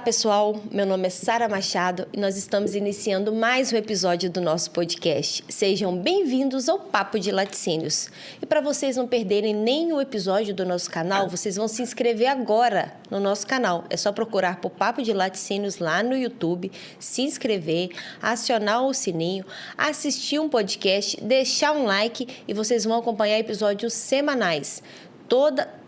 pessoal, meu nome é Sara Machado e nós estamos iniciando mais um episódio do nosso podcast. Sejam bem-vindos ao Papo de Laticínios. E para vocês não perderem nenhum episódio do nosso canal, vocês vão se inscrever agora no nosso canal. É só procurar por Papo de Laticínios lá no YouTube, se inscrever, acionar o sininho, assistir um podcast, deixar um like e vocês vão acompanhar episódios semanais.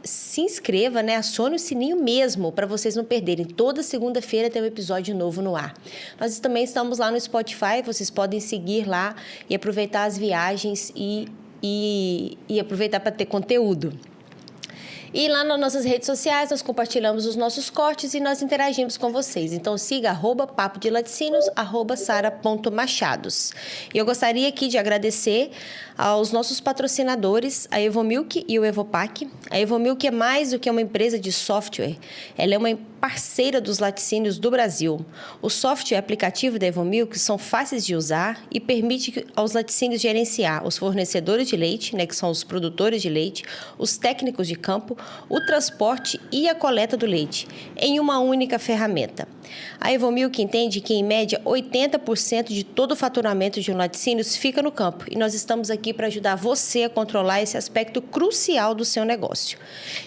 Se inscreva, né? Acione o sininho mesmo para vocês não perderem. Toda segunda-feira tem um episódio novo no ar. Nós também estamos lá no Spotify, vocês podem seguir lá e aproveitar as viagens e aproveitar para ter conteúdo. E lá nas nossas redes sociais nós compartilhamos os nossos cortes e nós interagimos com vocês. Então siga @papo de laticínios, @sara.machados. E eu gostaria aqui de agradecer aos nossos patrocinadores, a Evomilk e o Evopac. A Evomilk é mais do que uma empresa de software. Ela é uma parceira dos laticínios do Brasil. O software e aplicativo da Evomilk são fáceis de usar e permite aos laticínios gerenciar os fornecedores de leite, né, que são os produtores de leite, os técnicos de campo, o transporte e a coleta do leite, em uma única ferramenta. A Evomilk entende que, em média, 80% de todo o faturamento de um laticínio fica no campo e nós estamos aqui para ajudar você a controlar esse aspecto crucial do seu negócio.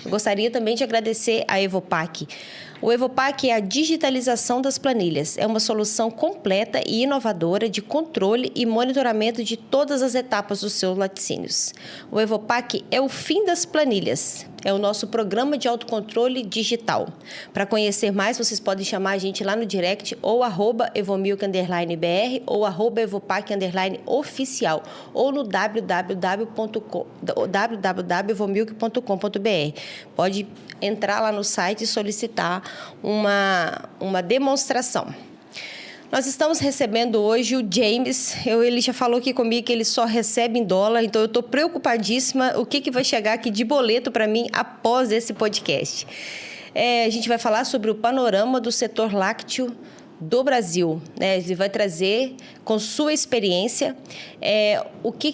Eu gostaria também de agradecer a Evopac. O Evopac é a digitalização das planilhas. É uma solução completa e inovadora de controle e monitoramento de todas as etapas dos seus laticínios. O Evopac é o fim das planilhas. É o nosso programa de autocontrole digital. Para conhecer mais, vocês podem chamar a gente lá no direct ou @evomilk_br ou @evopac_oficial ou no www.evomilk.com.br. Pode entrar lá no site e solicitar uma demonstração. Nós estamos recebendo hoje o James. Ele já falou aqui comigo que ele só recebe em dólar, então eu estou preocupadíssima o que vai chegar aqui de boleto para mim após esse podcast. A gente vai falar sobre o panorama do setor lácteo do Brasil, né? Ele vai trazer, com sua experiência,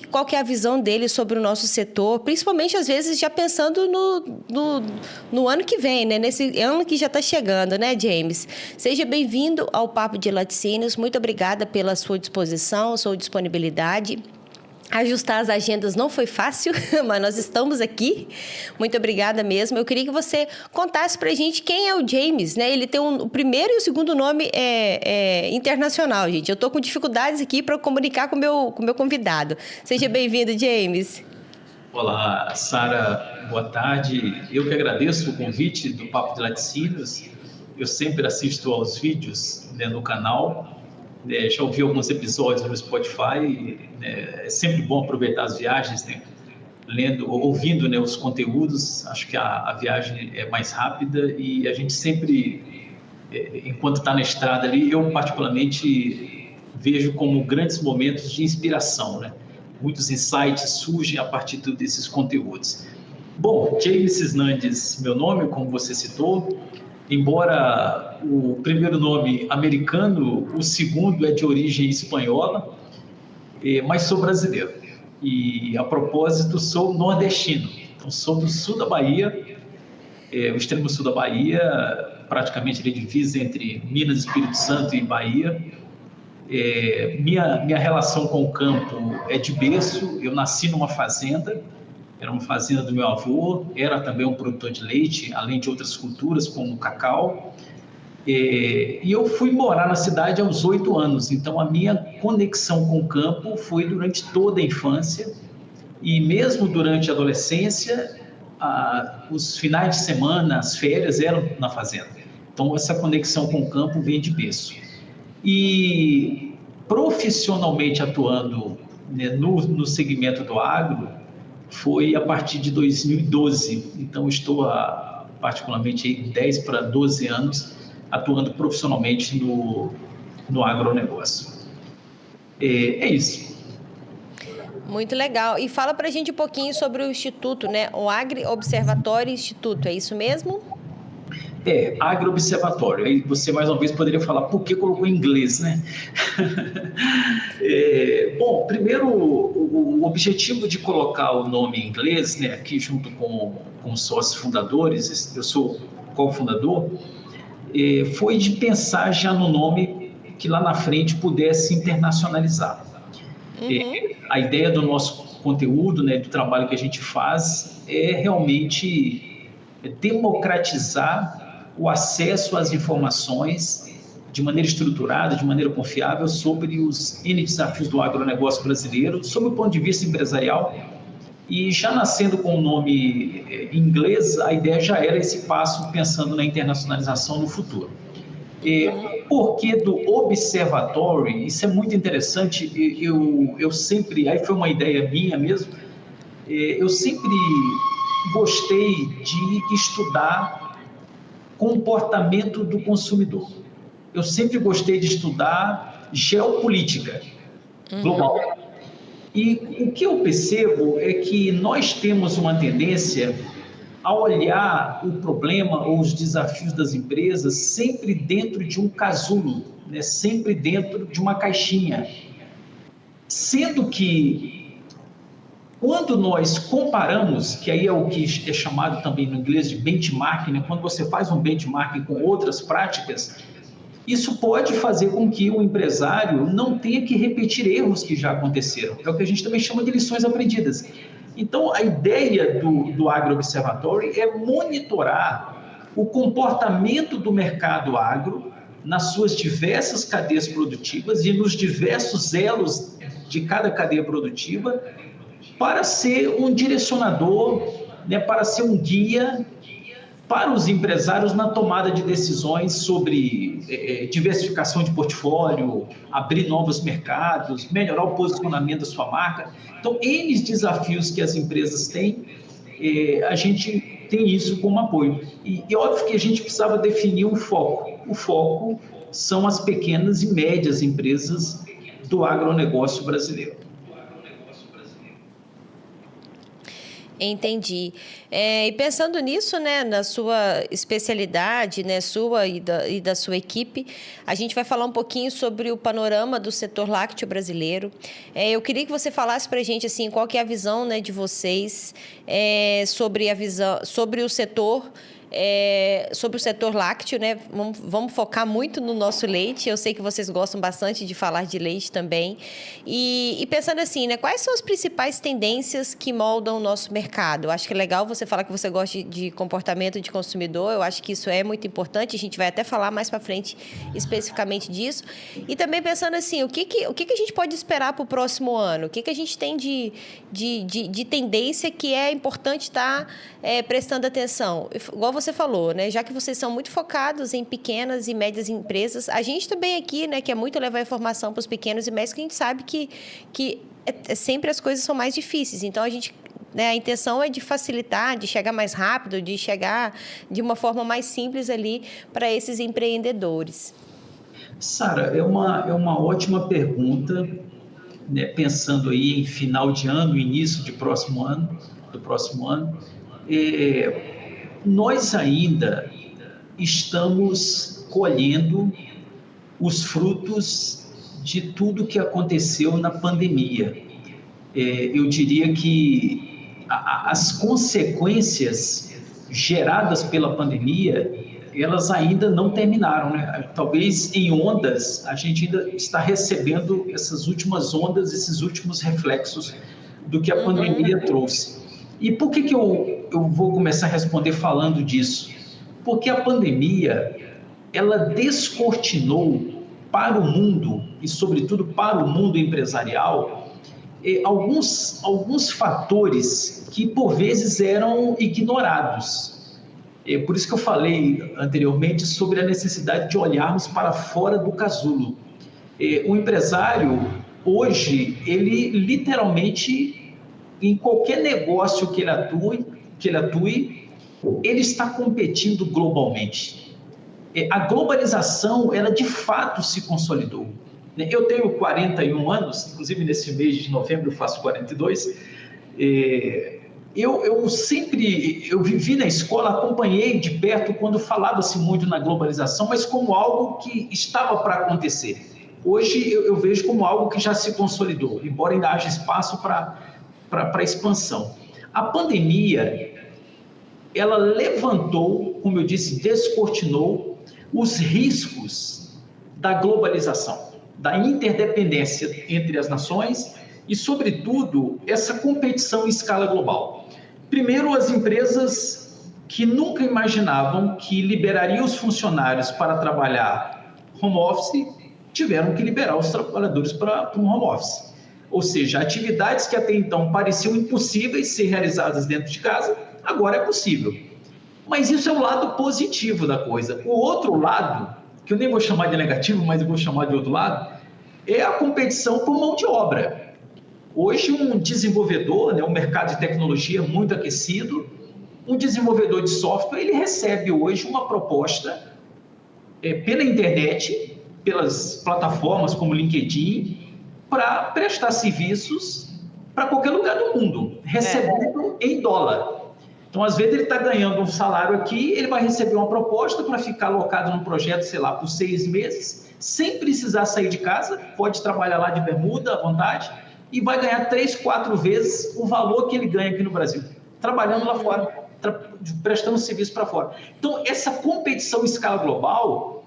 qual que é a visão dele sobre o nosso setor, principalmente, às vezes, já pensando no ano que vem, né? Nesse ano que já está chegando, né, James? Seja bem-vindo ao Papo de Laticínios. Muito obrigada pela sua disposição, sua disponibilidade. Ajustar as agendas não foi fácil, mas nós estamos aqui. Muito obrigada mesmo. Eu queria que você contasse para a gente quem é o James, né? Ele tem o primeiro e o segundo nome internacional, gente. Eu estou com dificuldades aqui para comunicar com o meu convidado. Seja bem-vindo, James. Olá, Sara. Boa tarde. Eu que agradeço o convite do Papo de Laticínios. Eu sempre assisto aos vídeos, né, no canal. Já ouvi alguns episódios no Spotify, né? É sempre bom aproveitar as viagens, né? Ouvindo, né, os conteúdos. Acho que a viagem é mais rápida e a gente sempre, enquanto está na estrada ali, eu particularmente vejo como grandes momentos de inspiração, né? Muitos insights surgem a partir desses conteúdos. Bom, James Cisnandes, meu nome, como você citou. Embora o primeiro nome americano, o segundo é de origem espanhola, mas sou brasileiro. E, a propósito, sou nordestino. Então, sou do sul da Bahia, o extremo sul da Bahia, praticamente ele divisa entre Minas, Espírito Santo e Bahia. Minha relação com o campo é de berço. Eu nasci numa fazenda. Era uma fazenda do meu avô, era também um produtor de leite, além de outras culturas, como o cacau. E eu fui morar na cidade aos 8 anos, então a minha conexão com o campo foi durante toda a infância, e mesmo durante a adolescência, os finais de semana, as férias eram na fazenda. Então essa conexão com o campo vem de berço. E profissionalmente atuando, né, no segmento do agro, foi a partir de 2012, então estou há particularmente 10 para 12 anos atuando profissionalmente no agronegócio. É isso. Muito legal. E fala para a gente um pouquinho sobre o Instituto, né? O Agri Observatório Instituto, é isso mesmo? Agro-observatório. Aí você, mais uma vez, poderia falar por que colocou em inglês, né? Bom, primeiro, o objetivo de colocar o nome em inglês, né, aqui junto com os sócios fundadores, eu sou cofundador, foi de pensar já no nome que lá na frente pudesse internacionalizar. A ideia do nosso conteúdo, né, do trabalho que a gente faz, é realmente democratizar o acesso às informações de maneira estruturada, de maneira confiável, sobre os N desafios do agronegócio brasileiro, sob o ponto de vista empresarial. E já nascendo com o nome em inglês, a ideia já era esse passo pensando na internacionalização no futuro. O porquê do Observatory, isso é muito interessante, eu sempre, aí foi uma ideia minha mesmo, eu sempre gostei de estudar comportamento do consumidor. Eu sempre gostei de estudar geopolítica global. E o que eu percebo é que nós temos uma tendência a olhar o problema ou os desafios das empresas sempre dentro de um casulo, né? Sempre dentro de uma caixinha. Sendo que, quando nós comparamos, que aí é o que é chamado também no inglês de benchmarking, né? Quando você faz um benchmarking com outras práticas, isso pode fazer com que o empresário não tenha que repetir erros que já aconteceram. É o que a gente também chama de lições aprendidas. Então, a ideia do Agro Observatory é monitorar o comportamento do mercado agro nas suas diversas cadeias produtivas e nos diversos elos de cada cadeia produtiva, para ser um direcionador, né, para ser um guia para os empresários na tomada de decisões sobre diversificação de portfólio, abrir novos mercados, melhorar o posicionamento da sua marca. Então, N desafios que as empresas têm, a gente tem isso como apoio. E óbvio que a gente precisava definir um foco. O foco são as pequenas e médias empresas do agronegócio brasileiro. Entendi. E pensando nisso, né, na sua especialidade, né, sua e da sua equipe, a gente vai falar um pouquinho sobre o panorama do setor lácteo brasileiro. Eu queria que você falasse para a gente assim, qual que é a visão, né, de vocês sobre o setor. Sobre o setor lácteo, né? Vamos focar muito no nosso leite. Eu sei que vocês gostam bastante de falar de leite também. E pensando assim, né? Quais são as principais tendências que moldam o nosso mercado? Eu acho que é legal você falar que você gosta de comportamento de consumidor. Eu acho que isso é muito importante. A gente vai até falar mais para frente especificamente disso. E também pensando assim, o que a gente pode esperar para o próximo ano? O que a gente tem de tendência que é importante estar prestando atenção? Igual você falou, né? Já que vocês são muito focados em pequenas e médias empresas, a gente também aqui, né, que é muito levar informação para os pequenos e médios, que a gente sabe que sempre as coisas são mais difíceis. Então, a intenção é de facilitar, de chegar mais rápido, de chegar de uma forma mais simples ali para esses empreendedores. Sara, é uma ótima pergunta, né? Pensando aí em final de ano, início do próximo ano, nós ainda estamos colhendo os frutos de tudo que aconteceu na pandemia. Eu diria que as consequências geradas pela pandemia, elas ainda não terminaram, né? Talvez em ondas, a gente ainda está recebendo essas últimas ondas, esses últimos reflexos do que a pandemia trouxe. E por que eu vou começar a responder falando disso? Porque a pandemia, ela descortinou para o mundo, e sobretudo para o mundo empresarial, alguns fatores que por vezes eram ignorados. Por isso que eu falei anteriormente sobre a necessidade de olharmos para fora do casulo. O empresário, hoje, ele literalmente, em qualquer negócio que ele atue, ele está competindo globalmente. A globalização, ela de fato se consolidou. Eu tenho 41 anos, inclusive nesse mês de novembro eu faço 42. Eu vivi na escola, acompanhei de perto quando falava-se muito na globalização, mas como algo que estava para acontecer. Hoje eu vejo como algo que já se consolidou, embora ainda haja espaço para expansão. A pandemia, ela levantou, como eu disse, descortinou os riscos da globalização, da interdependência entre as nações e, sobretudo, essa competição em escala global. Primeiro, as empresas que nunca imaginavam que liberariam os funcionários para trabalhar home office tiveram que liberar os trabalhadores para um home office. Ou seja, atividades que até então pareciam impossíveis ser realizadas dentro de casa, agora é possível. Mas isso é o lado positivo da coisa. O outro lado, que eu nem vou chamar de negativo, mas eu vou chamar de outro lado, é a competição por mão de obra. Hoje, um desenvolvedor, né, um mercado de tecnologia muito aquecido, um desenvolvedor de software, ele recebe hoje uma proposta pela internet, pelas plataformas como LinkedIn, para prestar serviços para qualquer lugar do mundo, recebendo em dólar. Então, às vezes, ele está ganhando um salário aqui, ele vai receber uma proposta para ficar alocado num projeto, sei lá, por 6 meses, sem precisar sair de casa, pode trabalhar lá de bermuda à vontade, e vai ganhar 3, 4 vezes o valor que ele ganha aqui no Brasil, trabalhando lá fora, prestando serviço para fora. Então, essa competição em escala global,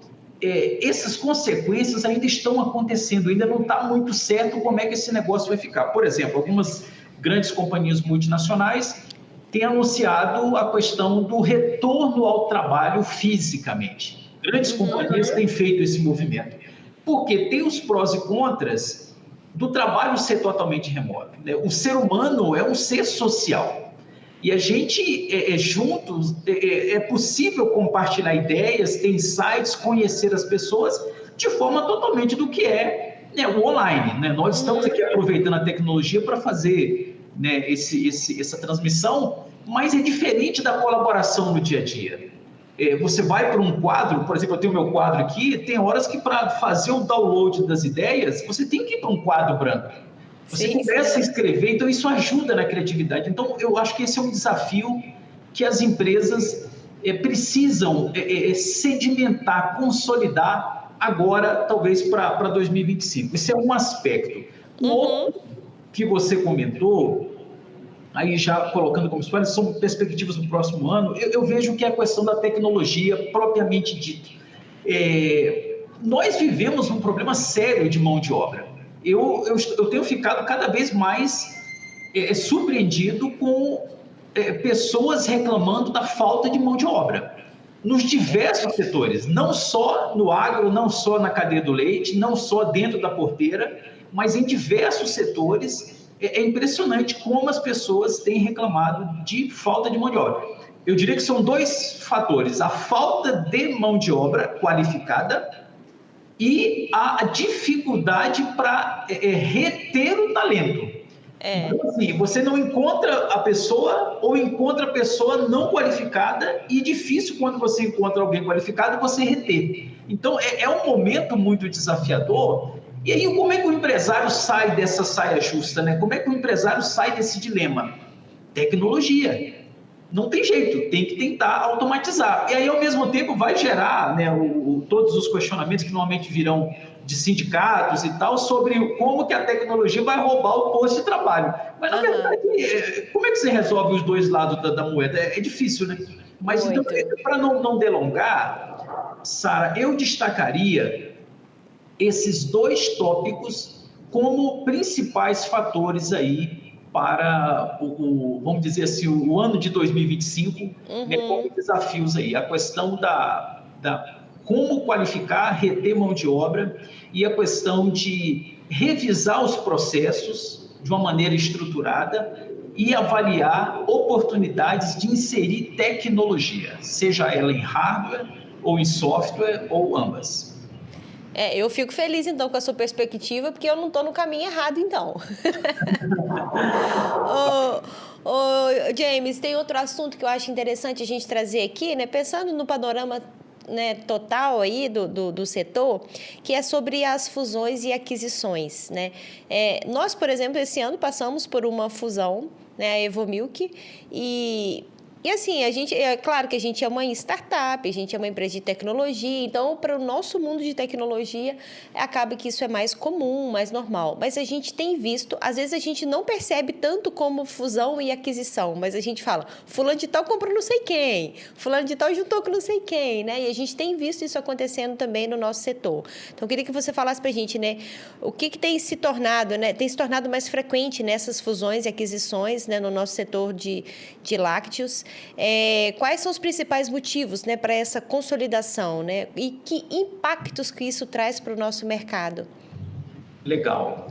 essas consequências ainda estão acontecendo, ainda não está muito certo como é que esse negócio vai ficar. Por exemplo, algumas grandes companhias multinacionais têm anunciado a questão do retorno ao trabalho fisicamente. Grandes companhias têm feito esse movimento, porque tem os prós e contras do trabalho ser totalmente remoto, né? O ser humano é um ser social. E a gente, juntos, é possível compartilhar ideias, ter insights, conhecer as pessoas de forma totalmente do que é, né, o online, né? Nós estamos aqui aproveitando a tecnologia para fazer, né, essa transmissão, mas é diferente da colaboração no dia a dia. Você vai para um quadro, por exemplo, eu tenho meu quadro aqui, tem horas que para fazer o download das ideias, você tem que ir para um quadro branco. Você começa a escrever, então isso ajuda na criatividade. Então, eu acho que esse é um desafio que as empresas precisam sedimentar, consolidar agora, talvez para 2025. Esse é um aspecto. O outro que você comentou, aí já colocando como spoiler, são perspectivas do próximo ano, eu vejo que é a questão da tecnologia propriamente dita. Nós vivemos um problema sério de mão de obra. Eu tenho ficado cada vez mais surpreendido com pessoas reclamando da falta de mão de obra nos diversos setores, não só no agro, não só na cadeia do leite, não só dentro da porteira, mas em diversos setores. É impressionante como as pessoas têm reclamado de falta de mão de obra. Eu diria que são 2 fatores: a falta de mão de obra qualificada e a dificuldade para reter o talento. Então, assim, você não encontra a pessoa ou encontra a pessoa não qualificada, e difícil quando você encontra alguém qualificado você reter. Então, é um momento muito desafiador. E aí, como é que o empresário sai dessa saia justa, né? Como é que o empresário sai desse dilema? Tecnologia. Não tem jeito, tem que tentar automatizar. E aí, ao mesmo tempo, vai gerar, né, todos os questionamentos que normalmente virão de sindicatos e tal, sobre como que a tecnologia vai roubar o posto de trabalho. Mas, na verdade, como é que você resolve os 2 lados da moeda? É difícil, né? Mas, então, para não delongar, Sara, eu destacaria esses 2 tópicos como principais fatores aí para vamos dizer assim, o ano de 2025, né, como desafios aí, a questão da como qualificar, reter mão de obra, e a questão de revisar os processos de uma maneira estruturada e avaliar oportunidades de inserir tecnologia, seja ela em hardware ou em software ou ambas. Eu fico feliz, então, com a sua perspectiva, porque eu não estou no caminho errado, então. James, tem outro assunto que eu acho interessante a gente trazer aqui, né? Pensando no panorama, né, total aí do setor, que é sobre as fusões e aquisições, né? Nós, por exemplo, esse ano passamos por uma fusão, né, a Evomilk, e E assim, é claro que a gente é uma startup, a gente é uma empresa de tecnologia, então para o nosso mundo de tecnologia acaba que isso é mais comum, mais normal. Mas a gente tem visto, às vezes a gente não percebe tanto como fusão e aquisição, mas a gente fala, fulano de tal comprou não sei quem, fulano de tal juntou com não sei quem, né? E a gente tem visto isso acontecendo também no nosso setor. Então eu queria que você falasse para a gente, né, o que tem se tornado, né, tem se tornado mais frequente nessas fusões e aquisições, né, no nosso setor de lácteos. Quais são os principais motivos, né, para essa consolidação, né? E que impactos que isso traz para o nosso mercado? Legal.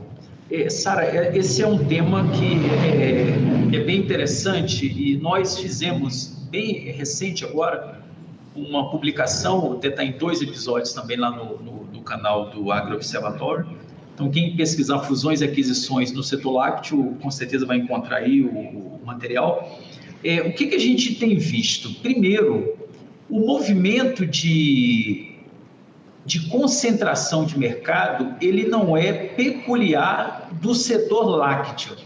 Sara, esse é um tema que é bem interessante e nós fizemos bem recente agora uma publicação, até está em 2 episódios também lá no canal do Agro Observatório. Então, quem pesquisar fusões e aquisições no setor lácteo, com certeza vai encontrar aí o material. O que a gente tem visto? Primeiro, o movimento de concentração de mercado, ele não é peculiar do setor lácteo.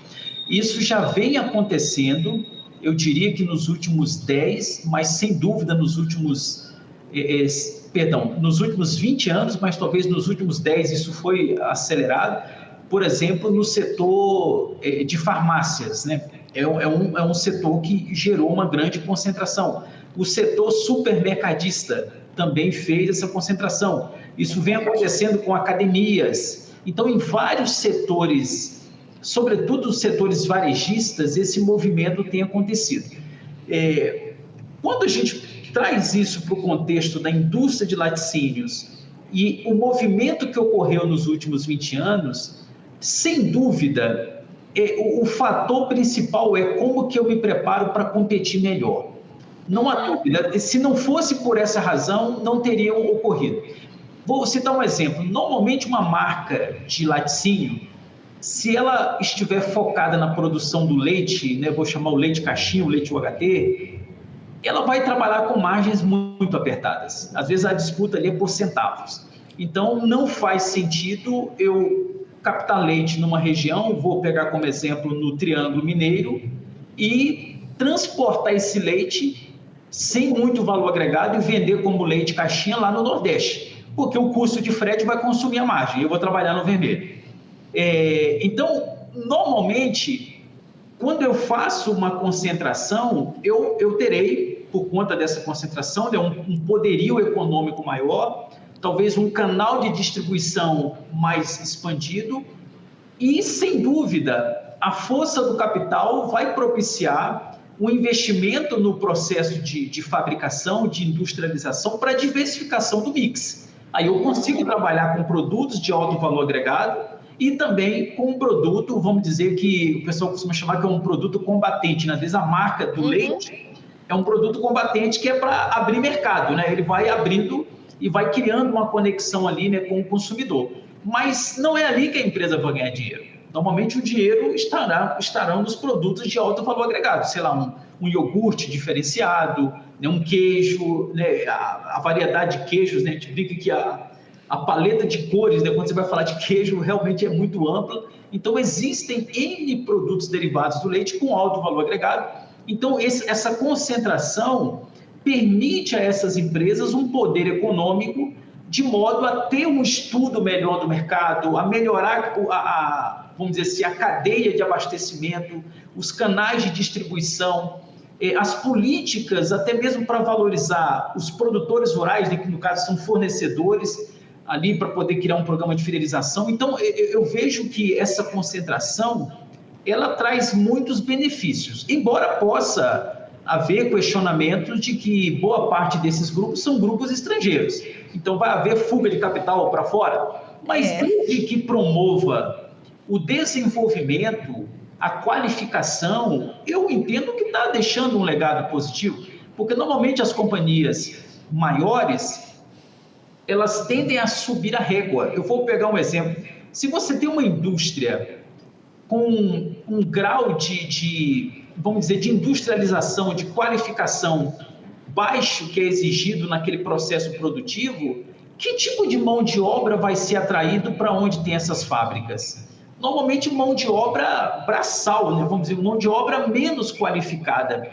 Isso já vem acontecendo, eu diria que nos últimos 10, mas sem dúvida nos últimos 20 anos, mas talvez nos últimos 10 isso foi acelerado. Por exemplo, no setor de farmácias, né? É um setor que gerou uma grande concentração. O setor supermercadista também fez essa concentração. Isso vem acontecendo com academias. Então, em vários setores, sobretudo os setores varejistas, esse movimento tem acontecido. Quando a gente traz isso para o contexto da indústria de laticínios e o movimento que ocorreu nos últimos 20 anos, sem dúvida, o fator principal é como que eu me preparo para competir melhor. Não há dúvida, se não fosse por essa razão, não teriam ocorrido. Vou citar um exemplo. Normalmente uma marca de laticínio, se ela estiver focada na produção do leite, né, vou chamar o leite caixinha, o leite UHT, ela vai trabalhar com margens muito apertadas. Às vezes a disputa ali é por centavos. Então não faz sentido eu captar leite numa região, vou pegar como exemplo no Triângulo Mineiro, e transportar esse leite sem muito valor agregado e vender como leite caixinha lá no Nordeste, porque o custo de frete vai consumir a margem, eu vou trabalhar no vermelho. Então, normalmente, quando eu faço uma concentração, eu terei, por conta dessa concentração, um poderio econômico maior, talvez um canal de distribuição mais expandido e, sem dúvida, a força do capital vai propiciar um investimento no processo de fabricação, de industrialização para diversificação do mix. Aí eu consigo trabalhar com produtos de alto valor agregado e também com um produto, vamos dizer que o pessoal costuma chamar que é um produto combatente, né? Às vezes a marca do leite é um produto combatente que é para abrir mercado, né? Ele vai abrindo e vai criando uma conexão ali, né, com o consumidor. Mas não é ali que a empresa vai ganhar dinheiro. Normalmente o dinheiro estarão nos produtos de alto valor agregado, sei lá, um iogurte diferenciado, né, um queijo, né, a variedade de queijos, né, a gente brinca que a paleta de cores, né, quando você vai falar de queijo, realmente é muito ampla. Então existem N produtos derivados do leite com alto valor agregado. Então essa concentração permite a essas empresas um poder econômico de modo a ter um estudo melhor do mercado, a melhorar, vamos dizer assim, a cadeia de abastecimento, os canais de distribuição, as políticas, até mesmo para valorizar os produtores rurais, né, que no caso são fornecedores, ali para poder criar um programa de fidelização. Então, eu vejo que essa concentração, ela traz muitos benefícios, embora possa haver questionamentos de que boa parte desses grupos são grupos estrangeiros. Então, vai haver fuga de capital para fora. Mas desde que promova o desenvolvimento, a qualificação, eu entendo que está deixando um legado positivo, porque normalmente as companhias maiores, elas tendem a subir a régua. Eu vou pegar um exemplo. Se você tem uma indústria com um grau vamos dizer, de industrialização, de qualificação baixo que é exigido naquele processo produtivo, que tipo de mão de obra vai ser atraído para onde tem essas fábricas? Normalmente mão de obra braçal, né? Vamos dizer, mão de obra menos qualificada.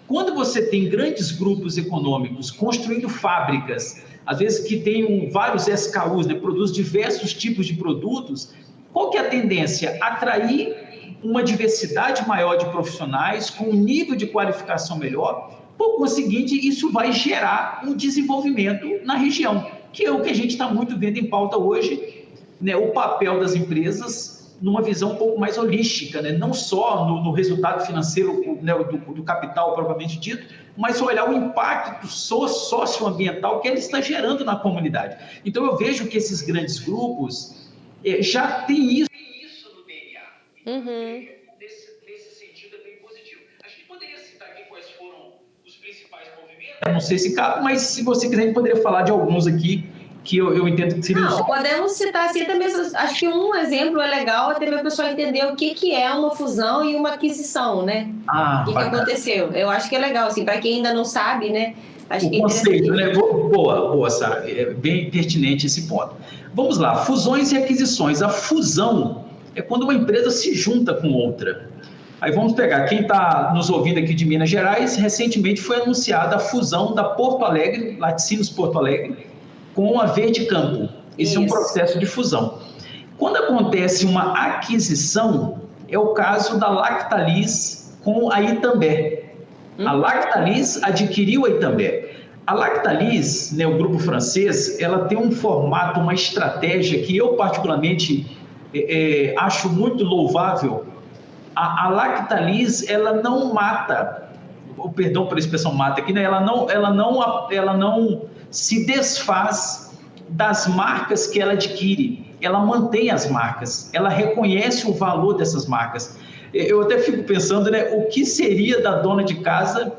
Quando você tem grandes grupos econômicos construindo fábricas, às vezes que tem vários SKUs, né, produz diversos tipos de produtos, qual que é a tendência? Atrair uma diversidade maior de profissionais com um nível de qualificação melhor. Por conseguinte, isso vai gerar um desenvolvimento na região, que é o que a gente está muito vendo em pauta hoje, né, o papel das empresas numa visão um pouco mais holística, né? Não só no resultado financeiro, né, do capital propriamente dito, mas olhar o impacto socioambiental que ele está gerando na comunidade. Então, eu vejo que esses grandes grupos já têm isso no DNA. Nesse sentido, é bem positivo. A gente poderia citar aqui quais foram os principais movimentos? Eu não sei se cabe, mas se você quiser, a gente poderia falar de alguns aqui que eu entendo que seria... Não, podemos citar assim também. Acho que um exemplo é legal até para a pessoa entender o que é uma fusão e uma aquisição, né? O que aconteceu. Eu acho que é legal, assim, para quem ainda não sabe, né? Acho o conceito, né? Boa, Sara. É bem pertinente esse ponto. Vamos lá, fusões e aquisições. A fusão é quando uma empresa se junta com outra. Aí vamos pegar, quem está nos ouvindo aqui de Minas Gerais, recentemente foi anunciada a fusão da Porto Alegre, Laticínios Porto Alegre, com a Verde Campo. Esse é um processo de fusão. Quando acontece uma aquisição, é o caso da Lactalis com a Itambé. A Lactalis adquiriu a Itambé. A Lactalis, né, o grupo francês, ela tem um formato, uma estratégia que eu particularmente acho muito louvável. A Lactalis, ela não mata, perdão pela expressão mata aqui, né? Ela não se desfaz das marcas que ela adquire, ela mantém as marcas, ela reconhece o valor dessas marcas. Eu até fico pensando, né, o que seria da dona de casa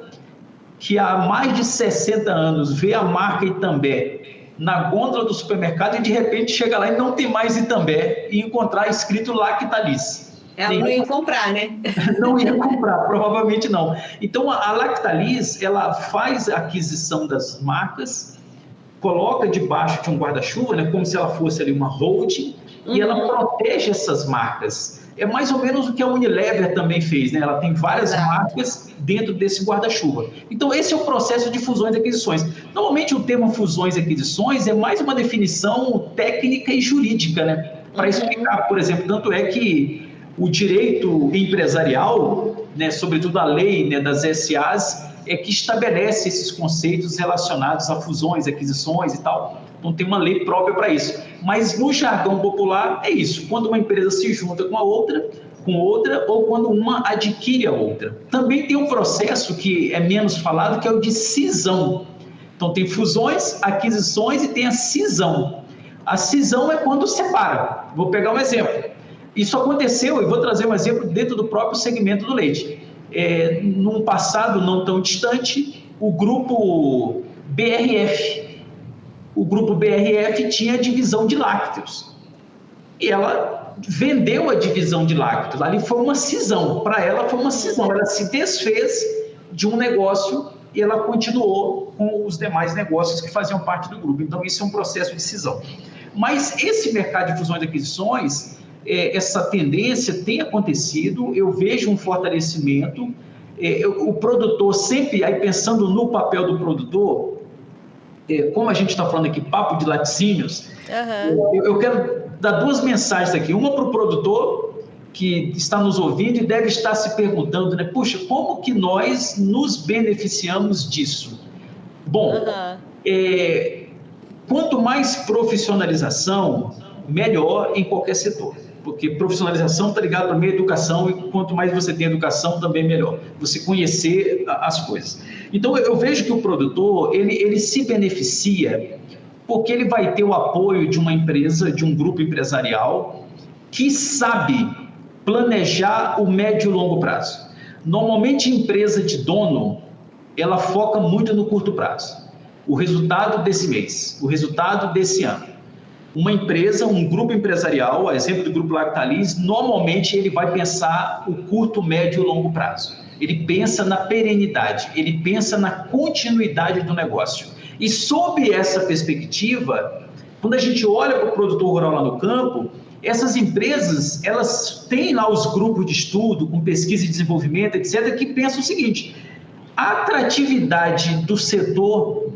que há mais de 60 anos vê a marca Itambé na gôndola do supermercado e de repente chega lá e não tem mais Itambé e encontrar escrito Lactalis. Ela não ia comprar, né? Não ia comprar, provavelmente não. Então, a Lactalis, ela faz a aquisição das marcas, coloca debaixo de um guarda-chuva, né, como se ela fosse ali uma holding, e ela protege essas marcas. É mais ou menos o que a Unilever também fez, né? Ela tem várias marcas dentro desse guarda-chuva. Então, esse é o processo de fusões e aquisições. Normalmente, o termo fusões e aquisições é mais uma definição técnica e jurídica, né? Para explicar, por exemplo, tanto é que o direito empresarial, né, sobretudo a lei, né, das SAs, é que estabelece esses conceitos relacionados a fusões, aquisições e tal. Então, tem uma lei própria para isso. Mas, no jargão popular, é isso. Quando uma empresa se junta com outra, ou quando uma adquire a outra. Também tem um processo que é menos falado, que é o de cisão. Então, tem fusões, aquisições e tem a cisão. A cisão é quando separa. Vou pegar um exemplo. Isso aconteceu, e vou trazer um exemplo dentro do próprio segmento do leite. Num passado não tão distante, o grupo BRF tinha a divisão de lácteos. E ela vendeu a divisão de lácteos. Ali foi uma cisão. Para ela foi uma cisão. Ela se desfez de um negócio e ela continuou com os demais negócios que faziam parte do grupo. Então, isso é um processo de cisão. Mas esse mercado de fusões e aquisições, essa tendência tem acontecido, eu vejo um fortalecimento, o produtor sempre, aí pensando no papel do produtor, como a gente está falando aqui, papo de laticínios, eu quero dar duas mensagens aqui, uma para o produtor que está nos ouvindo e deve estar se perguntando, né, puxa, como que nós nos beneficiamos disso? Bom, quanto mais profissionalização, melhor em qualquer setor. Porque profissionalização está ligado também à educação, e quanto mais você tem educação, também melhor. Você conhecer as coisas. Então, eu vejo que o produtor, ele se beneficia porque ele vai ter o apoio de uma empresa, de um grupo empresarial, que sabe planejar o médio e longo prazo. Normalmente, empresa de dono, ela foca muito no curto prazo. O resultado desse mês, o resultado desse ano. Uma empresa, um grupo empresarial, a exemplo do Grupo Lactalis, normalmente ele vai pensar o curto, médio e longo prazo. Ele pensa na perenidade, ele pensa na continuidade do negócio. E sob essa perspectiva, quando a gente olha para o produtor rural lá no campo, essas empresas, elas têm lá os grupos de estudo, com pesquisa e desenvolvimento, etc., que pensam o seguinte: A atratividade do setor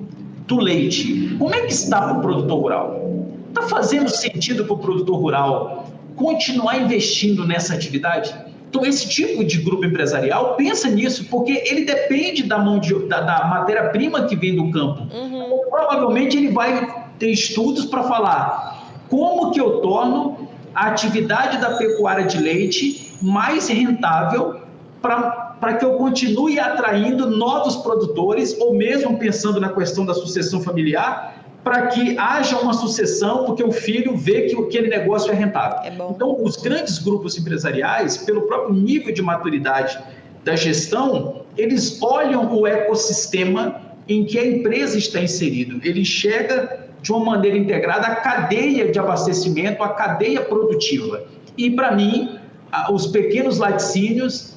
do leite, como é que está para o produtor rural? Está fazendo sentido para o produtor rural continuar investindo nessa atividade? Então, esse tipo de grupo empresarial pensa nisso, porque ele depende da matéria-prima que vem do campo. Então, provavelmente ele vai ter estudos para falar como que eu torno a atividade da pecuária de leite mais rentável para que eu continue atraindo novos produtores, ou mesmo pensando na questão da sucessão familiar, para que haja uma sucessão, porque o filho vê que aquele negócio é rentável. Então, os grandes grupos empresariais, pelo próprio nível de maturidade da gestão, eles olham o ecossistema em que a empresa está inserida. Ele enxerga de uma maneira integrada a cadeia de abastecimento, a cadeia produtiva. E, para mim, os pequenos laticínios,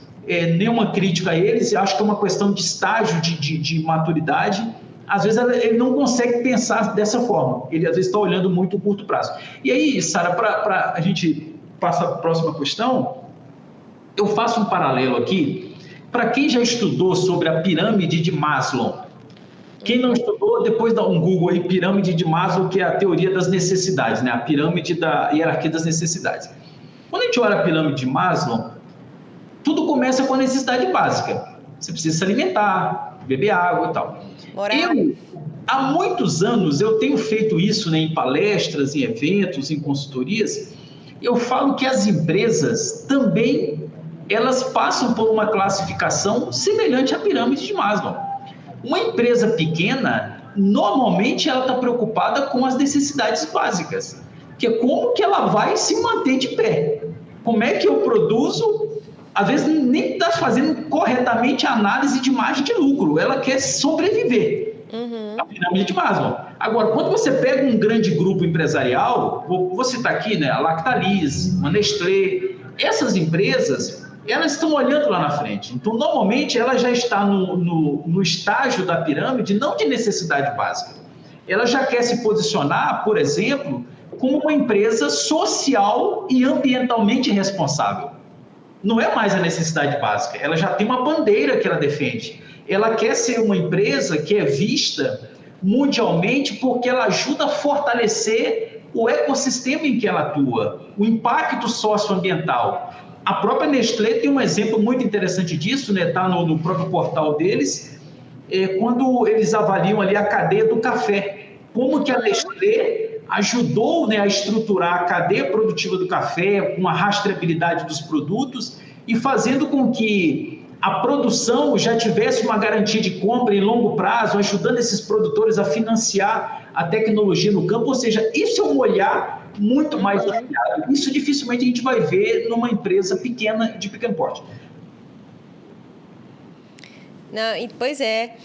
nenhuma crítica a eles, acho que é uma questão de estágio de maturidade. Às vezes ele não consegue pensar dessa forma, ele às vezes está olhando muito o curto prazo. E aí, Sara, para a gente passar para a próxima questão, eu faço um paralelo aqui, para quem já estudou sobre a pirâmide de Maslow. Quem não estudou, depois dá um Google aí, pirâmide de Maslow, que é a teoria das necessidades, né? A pirâmide da hierarquia das necessidades. Quando a gente olha a pirâmide de Maslow, tudo começa com a necessidade básica. Você precisa se alimentar, beber água e tal. Há muitos anos, eu tenho feito isso, né, em palestras, em eventos, em consultorias. Eu falo que as empresas também, elas passam por uma classificação semelhante à pirâmide de Maslow. Uma empresa pequena, normalmente ela está preocupada com as necessidades básicas, que é como que ela vai se manter de pé. Como é que eu produzo? Às vezes nem está fazendo corretamente a análise de margem de lucro, ela quer sobreviver. A pirâmide de Maslow. Agora, quando você pega um grande grupo empresarial, vou citar aqui, né, a Lactalis, a Nestlé, essas empresas, elas estão olhando lá na frente. Então, normalmente, ela já está no estágio da pirâmide, não de necessidade básica. Ela já quer se posicionar, por exemplo, como uma empresa social e ambientalmente responsável. Não é mais a necessidade básica, ela já tem uma bandeira que ela defende. Ela quer ser uma empresa que é vista mundialmente porque ela ajuda a fortalecer o ecossistema em que ela atua, o impacto socioambiental. A própria Nestlé tem um exemplo muito interessante disso, né? Está no próprio portal deles, quando eles avaliam ali a cadeia do café. Como que a Nestlé ajudou, né, a estruturar a cadeia produtiva do café, com a rastreabilidade dos produtos e fazendo com que a produção já tivesse uma garantia de compra em longo prazo, ajudando esses produtores a financiar a tecnologia no campo. Ou seja, isso é um olhar muito mais ampliado. Isso dificilmente a gente vai ver numa empresa pequena, de pequeno porte. Não, pois é.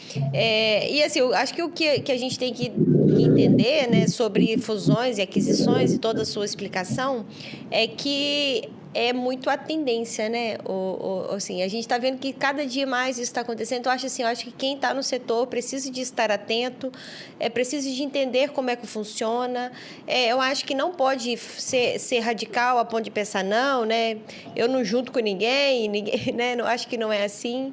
E assim, eu acho que o que a gente tem que entender, né, sobre fusões e aquisições e toda a sua explicação é que é muito a tendência, né? Assim, a gente está vendo que cada dia mais isso está acontecendo. Então, eu acho que quem está no setor precisa de estar atento, precisa de entender como é que funciona. Eu acho que não pode ser radical a ponto de pensar, não, né? Eu não junto com ninguém, né? Não, acho que não é assim.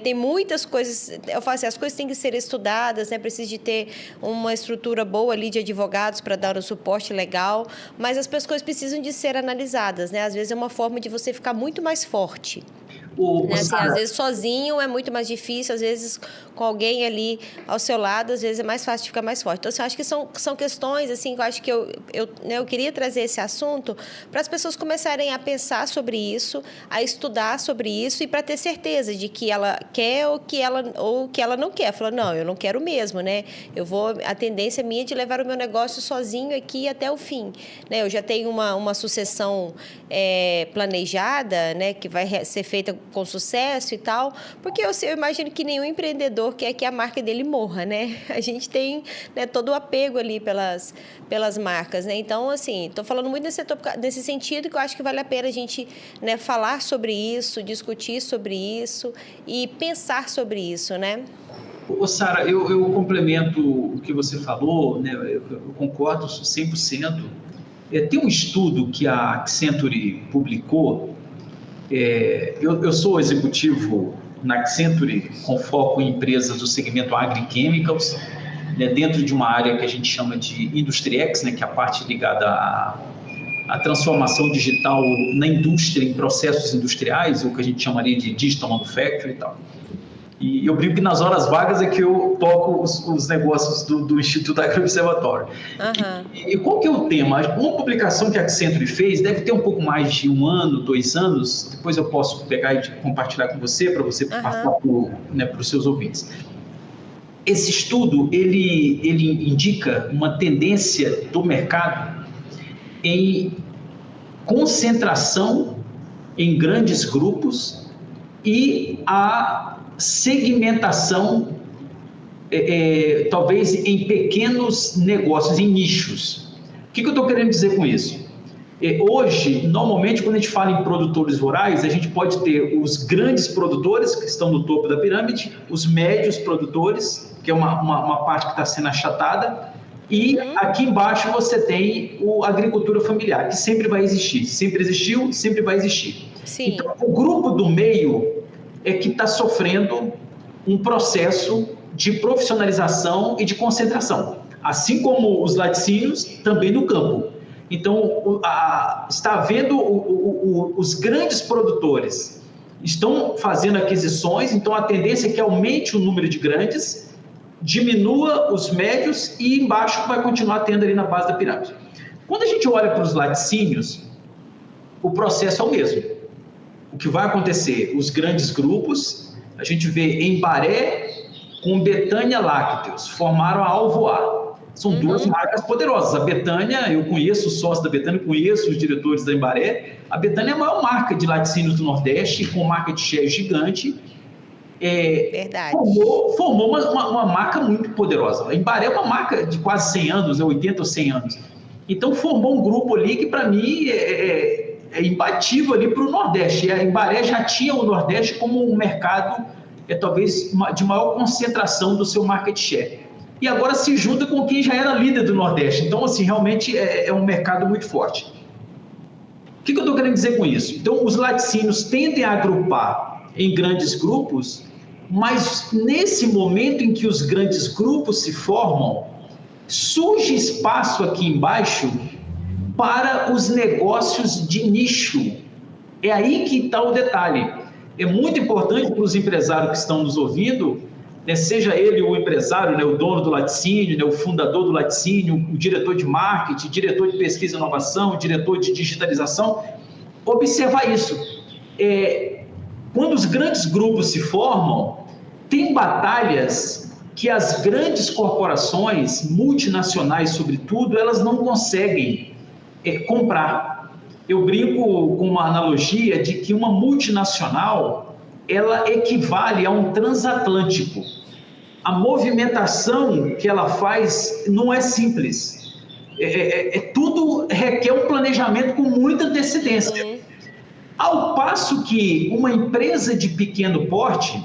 Tem muitas coisas, eu falo assim, as coisas têm que ser estudadas, né? Precisa de ter uma estrutura boa ali de advogados para dar um suporte legal, mas as coisas precisam de ser analisadas, né? Às vezes é uma forma de você ficar muito mais forte. Né? Assim, às vezes sozinho é muito mais difícil, às vezes com alguém ali ao seu lado, às vezes é mais fácil de ficar mais forte. Então, assim, eu acho que são questões assim, que eu acho que eu queria trazer esse assunto para as pessoas começarem a pensar sobre isso, a estudar sobre isso e para ter certeza de que ela quer ou que ela não quer. Fala, não, eu não quero mesmo, né? A tendência minha é de levar o meu negócio sozinho aqui até o fim. Né? Eu já tenho uma sucessão planejada, né, que vai ser feita com sucesso e tal, porque eu imagino que nenhum empreendedor quer que a marca dele morra, né? A gente tem, né, todo o apego ali pelas marcas, né? Então, assim, estou falando muito nesse sentido, que eu acho que vale a pena a gente, né, falar sobre isso, discutir sobre isso e pensar sobre isso, né? Sara, eu complemento o que você falou, né? Eu concordo 100%. Tem um estudo que a Accenture publicou. Eu sou executivo na Accenture com foco em empresas do segmento agri-chemicals, né, dentro de uma área que a gente chama de Industry X, né, que é a parte ligada à transformação digital na indústria, em processos industriais, o que a gente chamaria de Digital Manufacturing e tal. E eu brinco que nas horas vagas é que eu toco os negócios do Instituto Agro-Observatório. E qual que é o tema? Uma publicação que a Accenture fez deve ter um pouco mais de 1 ano, 2 anos, depois eu posso pegar e compartilhar com você, para você passar para os seus ouvintes. Esse estudo, ele indica uma tendência do mercado em concentração em grandes grupos e a segmentação, talvez em pequenos negócios, em nichos. O que eu estou querendo dizer com isso? Hoje, normalmente, quando a gente fala em produtores rurais, a gente pode ter os grandes produtores, que estão no topo da pirâmide, os médios produtores, que é uma parte que está sendo achatada, e aqui embaixo você tem a agricultura familiar, que sempre vai existir, sempre existiu, sempre vai existir. Sim. Então, o grupo do meio é que está sofrendo um processo de profissionalização e de concentração, assim como os laticínios, também no campo. Então, está havendo os grandes produtores estão fazendo aquisições, então a tendência é que aumente o número de grandes, diminua os médios e embaixo vai continuar tendo ali na base da pirâmide. Quando a gente olha para os laticínios, o processo é o mesmo. O que vai acontecer? Os grandes grupos, a gente vê Embaré com Betânia Lácteos, formaram a Alvoar. São duas marcas poderosas. A Betânia, eu conheço os sócios da Betânia, conheço os diretores da Embaré. A Betânia é a maior marca de laticínios do Nordeste, com market share gigante. Verdade. Formou uma marca muito poderosa. A Embaré é uma marca de quase 100 anos, 80 ou 100 anos. Então, formou um grupo ali que, para mim, é imbatível ali para o Nordeste. A Embaré já tinha o Nordeste como um mercado, talvez, de maior concentração do seu market share. E agora se junta com quem já era líder do Nordeste. Então, assim, realmente é um mercado muito forte. O que eu estou querendo dizer com isso? Então, os laticínios tendem a agrupar em grandes grupos, mas nesse momento em que os grandes grupos se formam, surge espaço aqui embaixo para os negócios de nicho. É aí que está o detalhe. É muito importante para os empresários que estão nos ouvindo, né, seja ele o empresário, né, o dono do laticínio, né, o fundador do laticínio, o diretor de marketing, diretor de pesquisa e inovação, diretor de digitalização, observar isso. Quando os grandes grupos se formam, tem batalhas que as grandes corporações, multinacionais sobretudo, elas não conseguem comprar. Eu brinco com uma analogia de que uma multinacional, ela equivale a um transatlântico. A movimentação que ela faz não é simples. Tudo requer um planejamento com muita antecedência. Ao passo que uma empresa de pequeno porte,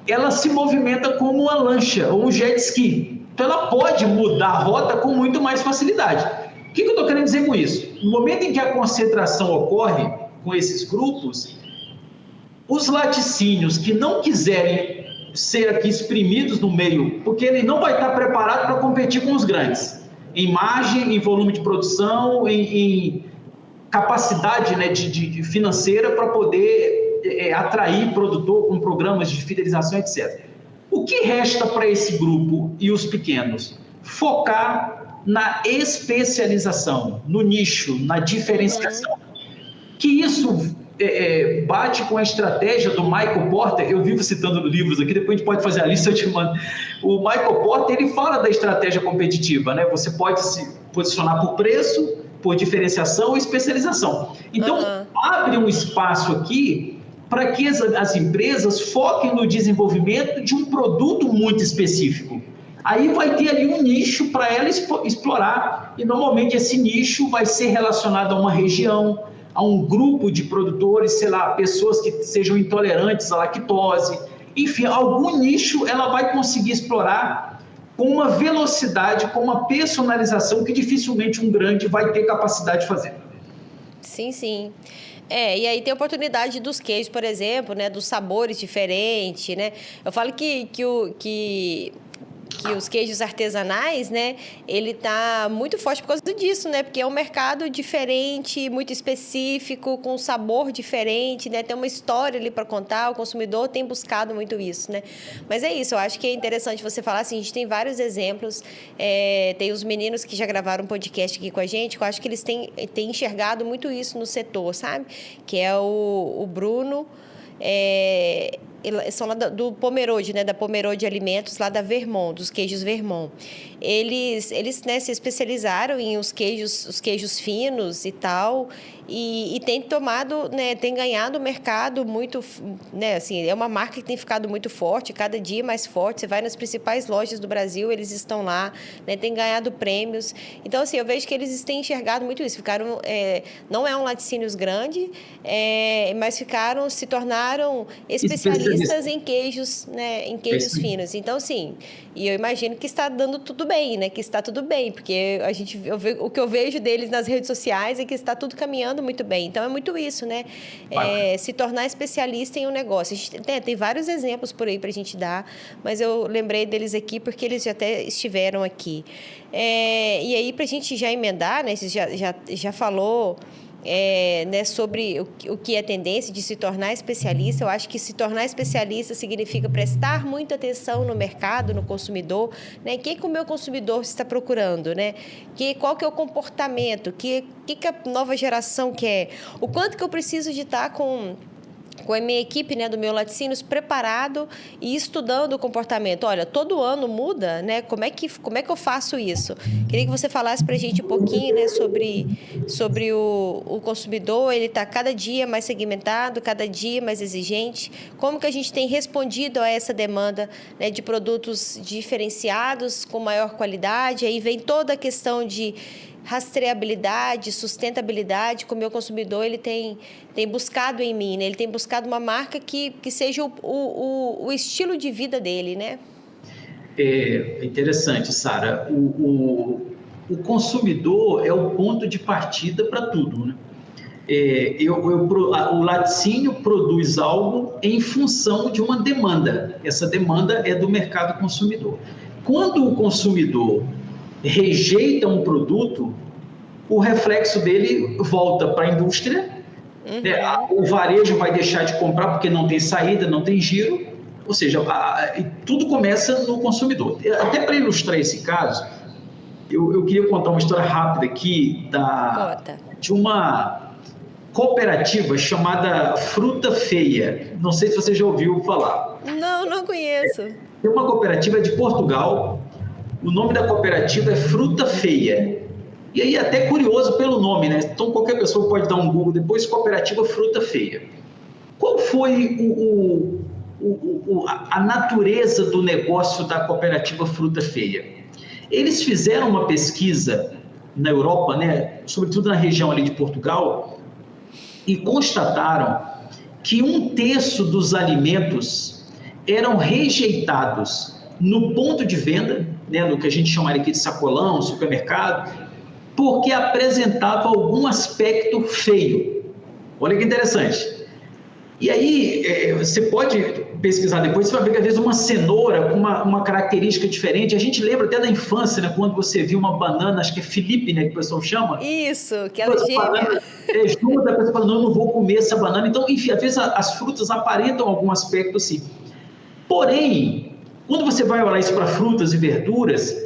ela se movimenta como uma lancha ou um jet ski. Então, ela pode mudar a rota com muito mais facilidade. O que eu estou querendo dizer com isso? No momento em que a concentração ocorre com esses grupos, os laticínios que não quiserem ser aqui exprimidos no meio, porque ele não vai estar preparado para competir com os grandes, em margem, em volume de produção, em capacidade, né, de financeira para poder atrair produtor com programas de fidelização, etc. O que resta para esse grupo e os pequenos? Focar na especialização, no nicho, na diferenciação. Que isso bate com a estratégia do Michael Porter. Eu vivo citando livros aqui, depois a gente pode fazer a lista, eu te mando. O Michael Porter, ele fala da estratégia competitiva, né? Você pode se posicionar por preço, por diferenciação ou especialização. Então, abre um espaço aqui para que as empresas foquem no desenvolvimento de um produto muito específico. Aí vai ter ali um nicho para ela explorar, e normalmente esse nicho vai ser relacionado a uma região, a um grupo de produtores, sei lá, pessoas que sejam intolerantes à lactose, enfim, algum nicho ela vai conseguir explorar com uma velocidade, com uma personalização que dificilmente um grande vai ter capacidade de fazer. Sim, sim. E aí tem a oportunidade dos queijos, por exemplo, né? Dos sabores diferentes, né? Eu falo que os queijos artesanais, né, ele tá muito forte por causa disso, né, porque é um mercado diferente, muito específico, com um sabor diferente, né, tem uma história ali para contar, o consumidor tem buscado muito isso, né, mas é isso, eu acho que é interessante você falar assim, a gente tem vários exemplos, tem os meninos que já gravaram um podcast aqui com a gente, que eu acho que eles têm enxergado muito isso no setor, sabe, que é o Bruno, são lá do Pomerode, né, da Pomerode Alimentos, lá da Vermont, dos queijos Vermont. Eles né, se especializaram em os queijos finos e tal, e tem tomado, né, tem ganhado o mercado muito, né, assim, é uma marca que tem ficado muito forte, cada dia mais forte. Você vai nas principais lojas do Brasil, eles estão lá, né, tem ganhado prêmios. Então, assim, eu vejo que eles têm enxergado muito isso. Ficaram, não é um laticínios grande, mas se tornaram especialistas em queijos, né, em queijos finos. Então, sim, e eu imagino que está dando tudo bem, né, que está tudo bem, porque o que eu vejo deles nas redes sociais é que está tudo caminhando muito bem. Então, é muito isso, né, se tornar especialista em um negócio. A gente tem vários exemplos por aí para a gente dar, mas eu lembrei deles aqui porque eles já até estiveram aqui. E aí, para a gente já emendar, né, você já falou... né, sobre o que é tendência de se tornar especialista. Eu acho que se tornar especialista significa prestar muita atenção no mercado, no consumidor, né? O que o meu consumidor está procurando, né? Qual que é o comportamento, o que a nova geração quer, o quanto que eu preciso de estar com a minha equipe, né, do meu laticínios preparado e estudando o comportamento. Olha, todo ano muda, né? Como é que eu faço isso? Queria que você falasse para a gente um pouquinho, né, sobre o consumidor. Ele está cada dia mais segmentado, cada dia mais exigente. Como que a gente tem respondido a essa demanda, né, de produtos diferenciados, com maior qualidade? Aí vem toda a questão de rastreabilidade, sustentabilidade, que o meu consumidor ele tem buscado em mim, né? Ele tem buscado uma marca que seja o estilo de vida dele, né? É interessante, Sara. O consumidor é o ponto de partida para tudo, né? O laticínio produz algo em função de uma demanda. Essa demanda é do mercado consumidor. Quando o consumidor rejeita um produto, o reflexo dele volta para a indústria, o varejo vai deixar de comprar porque não tem saída, não tem giro, ou seja, tudo começa no consumidor. Até para ilustrar esse caso, eu queria contar uma história rápida aqui de uma cooperativa chamada Fruta Feia. Não sei se você já ouviu falar. Não conheço. Tem uma cooperativa de Portugal. O nome da cooperativa é Fruta Feia. E aí até curioso pelo nome, né? Então qualquer pessoa pode dar um Google depois, cooperativa Fruta Feia. Qual foi a natureza do negócio da cooperativa Fruta Feia? Eles fizeram uma pesquisa na Europa, né? Sobretudo na região ali de Portugal, e constataram que 1/3 dos alimentos eram rejeitados no ponto de venda, né, no que a gente chamaria aqui de sacolão, supermercado, porque apresentava algum aspecto feio. Olha que interessante. E aí, você pode pesquisar depois, você vai ver que às vezes uma cenoura com uma característica diferente, a gente lembra até da infância, né, quando você viu uma banana, acho que é Felipe, né, que o pessoal chama. Isso, que ela é gêmea. Junto, a pessoa fala, não vou comer essa banana. Então, enfim, às vezes as frutas aparentam algum aspecto assim. Porém, quando você vai olhar isso para frutas e verduras,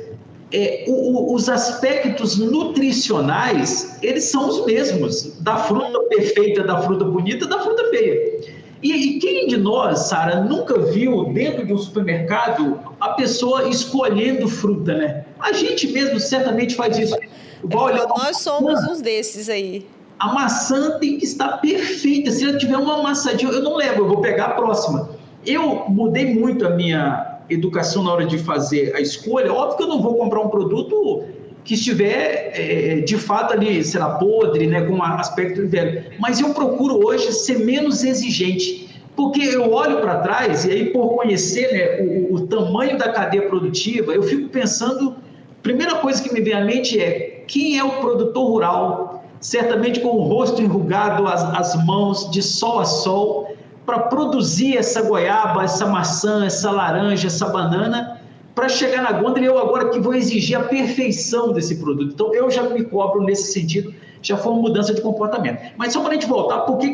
os aspectos nutricionais, eles são os mesmos, da fruta perfeita, da fruta bonita, da fruta feia. E quem de nós, Sara, nunca viu dentro de um supermercado a pessoa escolhendo fruta, né? A gente mesmo certamente faz isso. Nós somos uns desses aí. A maçã tem que estar perfeita. Se ela tiver uma amassadinha, eu não levo, eu vou pegar a próxima. Eu mudei muito a minha educação na hora de fazer a escolha. Óbvio que eu não vou comprar um produto que estiver de fato ali, sei lá, podre, né, com um aspecto velho. Mas eu procuro hoje ser menos exigente, porque eu olho para trás e aí, por conhecer, né, o tamanho da cadeia produtiva, eu fico pensando, primeira coisa que me vem à mente é quem é o produtor rural, certamente com o rosto enrugado, as mãos de sol a sol, para produzir essa goiaba, essa maçã, essa laranja, essa banana, para chegar na gôndola. E eu agora que vou exigir a perfeição desse produto. Então, eu já me cobro nesse sentido, já foi uma mudança de comportamento. Mas só para a gente voltar, por que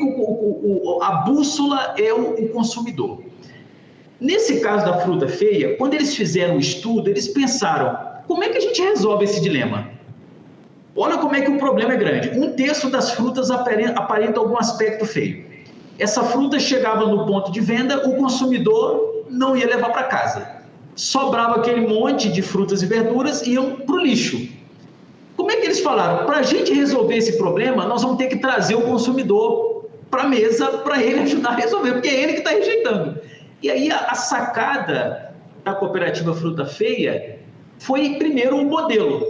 a bússola é o consumidor? Nesse caso da fruta feia, quando eles fizeram o estudo, eles pensaram, como é que a gente resolve esse dilema? Olha como é que o problema é grande. 1/3 das frutas aparenta algum aspecto feio. Essa fruta chegava no ponto de venda, o consumidor não ia levar para casa. Sobrava aquele monte de frutas e verduras e iam para o lixo. Como é que eles falaram? Para a gente resolver esse problema, nós vamos ter que trazer o consumidor para a mesa para ele ajudar a resolver, porque é ele que está rejeitando. E aí a sacada da cooperativa Fruta Feia foi, primeiro, um modelo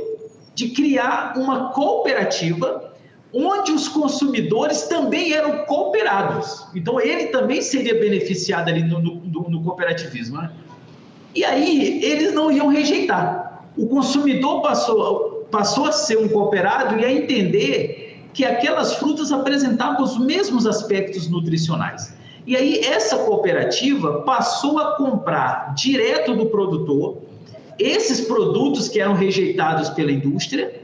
de criar uma cooperativa onde os consumidores também eram cooperados. Então, ele também seria beneficiado ali no cooperativismo, né? E aí, eles não iam rejeitar. O consumidor passou a ser um cooperado e a entender que aquelas frutas apresentavam os mesmos aspectos nutricionais. E aí, essa cooperativa passou a comprar direto do produtor esses produtos que eram rejeitados pela indústria,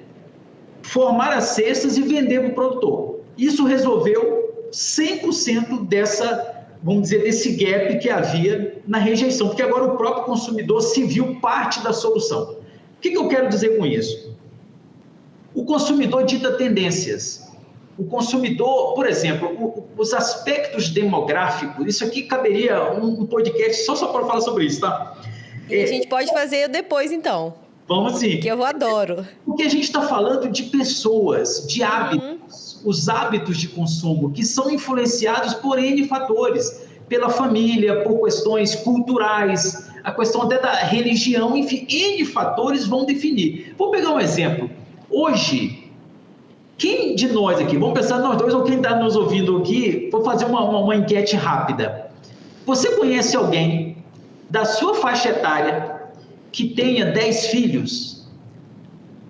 formar as cestas e vender para o produtor. Isso resolveu 100% vamos dizer, desse gap que havia na rejeição, porque agora o próprio consumidor se viu parte da solução. O que eu quero dizer com isso? O consumidor dita tendências. O consumidor, por exemplo, os aspectos demográficos, isso aqui caberia um podcast só para falar sobre isso, tá? A gente pode fazer depois, então. Vamos sim. Que eu adoro. Porque a gente está falando de pessoas, de hábitos, os hábitos de consumo, que são influenciados por N fatores, pela família, por questões culturais, a questão até da religião, enfim, N fatores vão definir. Vou pegar um exemplo. Hoje, quem de nós aqui, vamos pensar nós dois ou quem está nos ouvindo aqui, vou fazer uma enquete rápida. Você conhece alguém da sua faixa etária que tenha 10 filhos?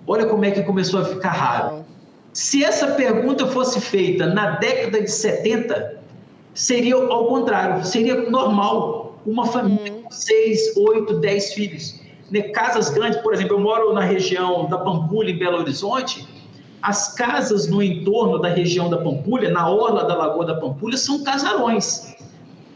Olha como é que começou a ficar raro. Se essa pergunta fosse feita na década de 70, seria ao contrário, seria normal uma família com 6, 8, 10 filhos. Casas grandes, por exemplo, eu moro na região da Pampulha, em Belo Horizonte, as casas no entorno da região da Pampulha, na orla da Lagoa da Pampulha, são casarões.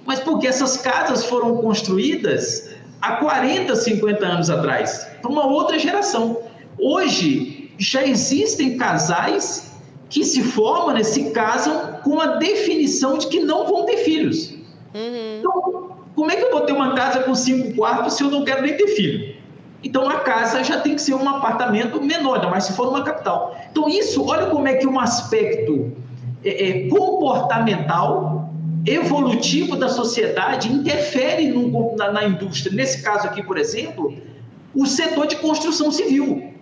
Mas porque essas casas foram construídas há 40, 50 anos atrás, para uma outra geração. Hoje, já existem casais que se formam, se casam com a definição de que não vão ter filhos. Então, como é que eu vou ter uma casa com 5 quartos se eu não quero nem ter filho? Então, a casa já tem que ser um apartamento menor, mas se for uma capital. Então, isso, olha como é que um aspecto comportamental, evolutivo da sociedade interfere na indústria. Nesse caso aqui, por exemplo, o setor de construção civil.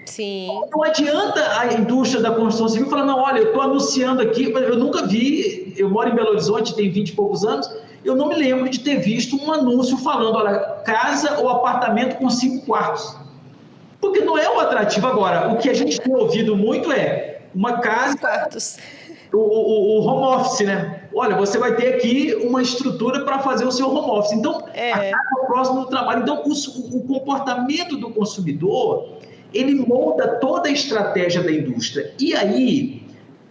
Sim. Não adianta a indústria da construção civil falar, não, olha, eu estou anunciando aqui, eu nunca vi, eu moro em Belo Horizonte, tem 20 e poucos anos, eu não me lembro de ter visto um anúncio falando, olha, casa ou apartamento com 5 quartos. Porque não é o atrativo. Agora, o que a gente tem ouvido muito é uma casa... quartos. O home office, né? Olha, você vai ter aqui uma estrutura para fazer o seu home office. Então, a casa próxima do trabalho. Então, o comportamento do consumidor, ele molda toda a estratégia da indústria. E aí,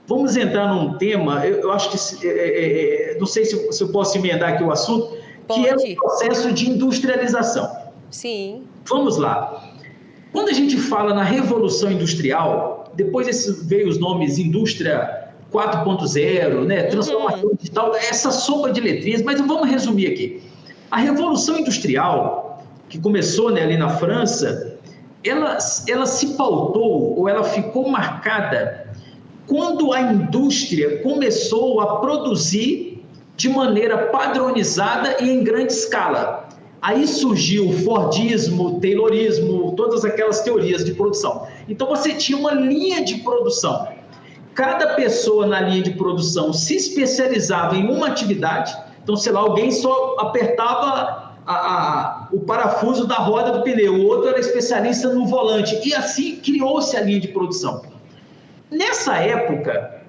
vamos entrar num tema, eu acho que, não sei se eu posso emendar aqui o assunto, Pode. Que é o processo de industrialização. Sim. Vamos lá. Quando a gente fala na Revolução Industrial, depois veio os nomes Indústria 4.0, né? Transformação digital, essa sopa de letrinhas, mas vamos resumir aqui. A Revolução Industrial, que começou, né, ali na França, ela se pautou, ou ela ficou marcada, quando a indústria começou a produzir de maneira padronizada e em grande escala. Aí surgiu o Fordismo, o Taylorismo, todas aquelas teorias de produção. Então, você tinha uma linha de produção. Cada pessoa na linha de produção se especializava em uma atividade. Então, sei lá, alguém só apertava o parafuso da roda do pneu, o outro era especialista no volante. E assim criou-se a linha de produção. Nessa época,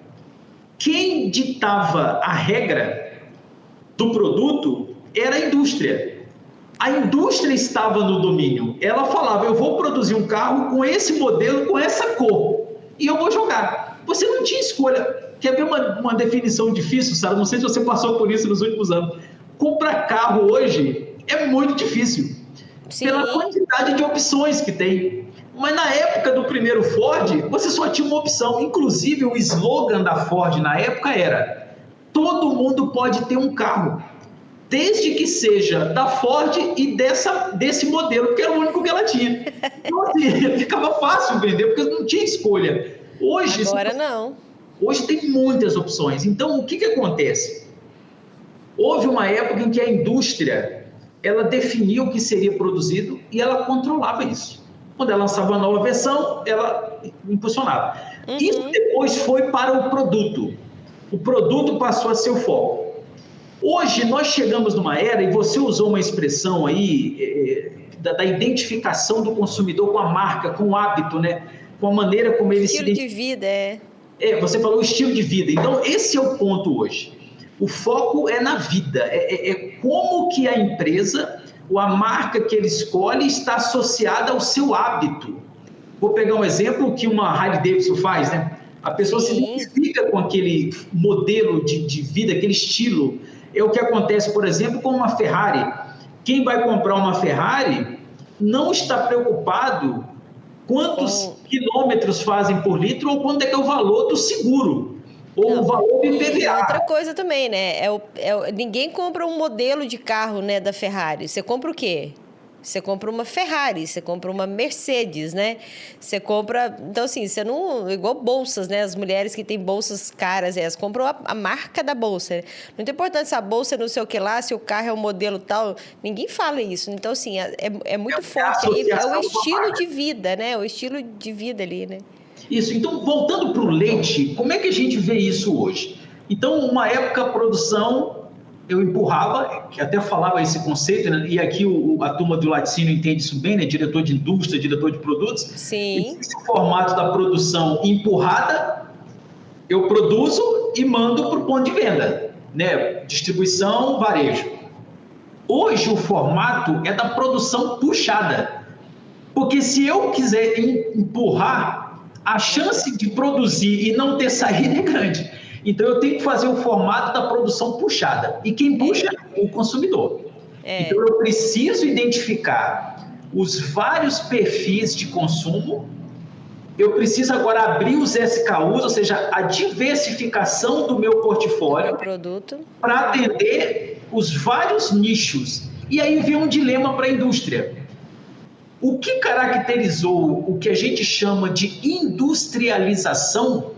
quem ditava a regra do produto era a indústria. A indústria estava no domínio. Ela falava, eu vou produzir um carro com esse modelo, com essa cor, e eu vou jogar. Você não tinha escolha. Quer ver uma definição difícil, Sara? Não sei se você passou por isso nos últimos anos. Comprar carro hoje é muito difícil. Sim. Pela quantidade de opções que tem. Mas na época do primeiro Ford, você só tinha uma opção. Inclusive, o slogan da Ford na época era: todo mundo pode ter um carro, desde que seja da Ford e desse modelo, porque era o único que ela tinha. Então, assim, ficava fácil vender, porque não tinha escolha. Hoje, agora não. Hoje tem muitas opções. Então, o que acontece? Houve uma época em que a indústria, ela definia o que seria produzido e ela controlava isso. Quando ela lançava uma nova versão, ela impulsionava. Isso depois foi para o produto. O produto passou a ser o foco. Hoje, nós chegamos numa era, e você usou uma expressão aí, da identificação do consumidor com a marca, com o hábito, né? Com a maneira como ele estilo de vida, você falou o estilo de vida. Então, esse é o ponto hoje. O foco é na vida. É como que a empresa, ou a marca que ele escolhe, está associada ao seu hábito. Vou pegar um exemplo que uma Harley Davidson faz, né? A pessoa se identifica com aquele modelo de vida, aquele estilo. É o que acontece, por exemplo, com uma Ferrari. Quem vai comprar uma Ferrari não está preocupado quantos quilômetros fazem por litro ou quanto é que é o valor do seguro, ou o valor do IPVA. Outra coisa também, né? Ninguém compra um modelo de carro, né, da Ferrari. Você compra o quê? Você compra uma Ferrari, você compra uma Mercedes, né? Você compra... Então, assim, você não... Igual bolsas, né? As mulheres que têm bolsas caras, elas compram a marca da bolsa. Não tem importância se a bolsa é não sei o que lá, se o carro é um modelo tal. Ninguém fala isso. Então, assim, é muito forte. É o estilo de vida, né? O estilo de vida ali, né? Isso. Então, voltando para o leite, como é que a gente vê isso hoje? Então, uma época, a produção... eu empurrava, que até falava esse conceito, né? E aqui a turma do laticínio entende isso bem, né? Diretor de indústria, diretor de produtos. Sim. Esse formato da produção empurrada, eu produzo e mando para o ponto de venda, né? Distribuição, varejo. Hoje o formato é da produção puxada, porque se eu quiser empurrar, a chance de produzir e não ter saída é grande. Então, eu tenho que fazer o formato da produção puxada. E quem puxa é o consumidor. Então, eu preciso identificar os vários perfis de consumo. Eu preciso agora abrir os SKUs, ou seja, a diversificação do meu portfólio para atender os vários nichos. E aí vem um dilema para a indústria. O que caracterizou o que a gente chama de industrialização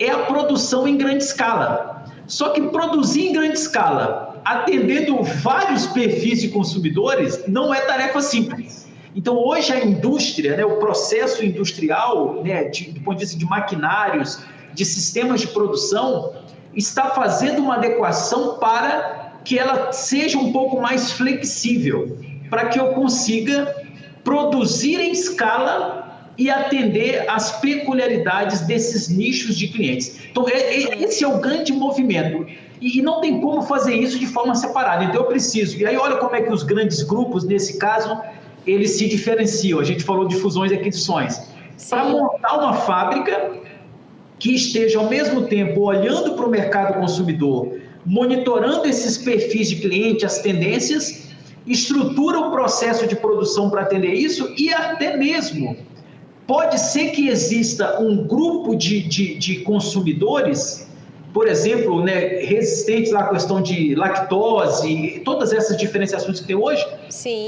é a produção em grande escala. Só que produzir em grande escala, atendendo vários perfis de consumidores, não é tarefa simples. Então, hoje a indústria, né, o processo industrial, né, do ponto de vista de maquinários, de sistemas de produção, está fazendo uma adequação para que ela seja um pouco mais flexível, para que eu consiga produzir em escala e atender às peculiaridades desses nichos de clientes. Então, esse é o grande movimento. E não tem como fazer isso de forma separada. Então, eu preciso... E aí, olha como é que os grandes grupos, nesse caso, eles se diferenciam. A gente falou de fusões e aquisições. Para montar uma fábrica que esteja, ao mesmo tempo, olhando para o mercado consumidor, monitorando esses perfis de cliente, as tendências, estrutura o processo de produção para atender isso e até mesmo... pode ser que exista um grupo de consumidores, por exemplo, né, resistentes à questão de lactose, todas essas diferenciações que tem hoje,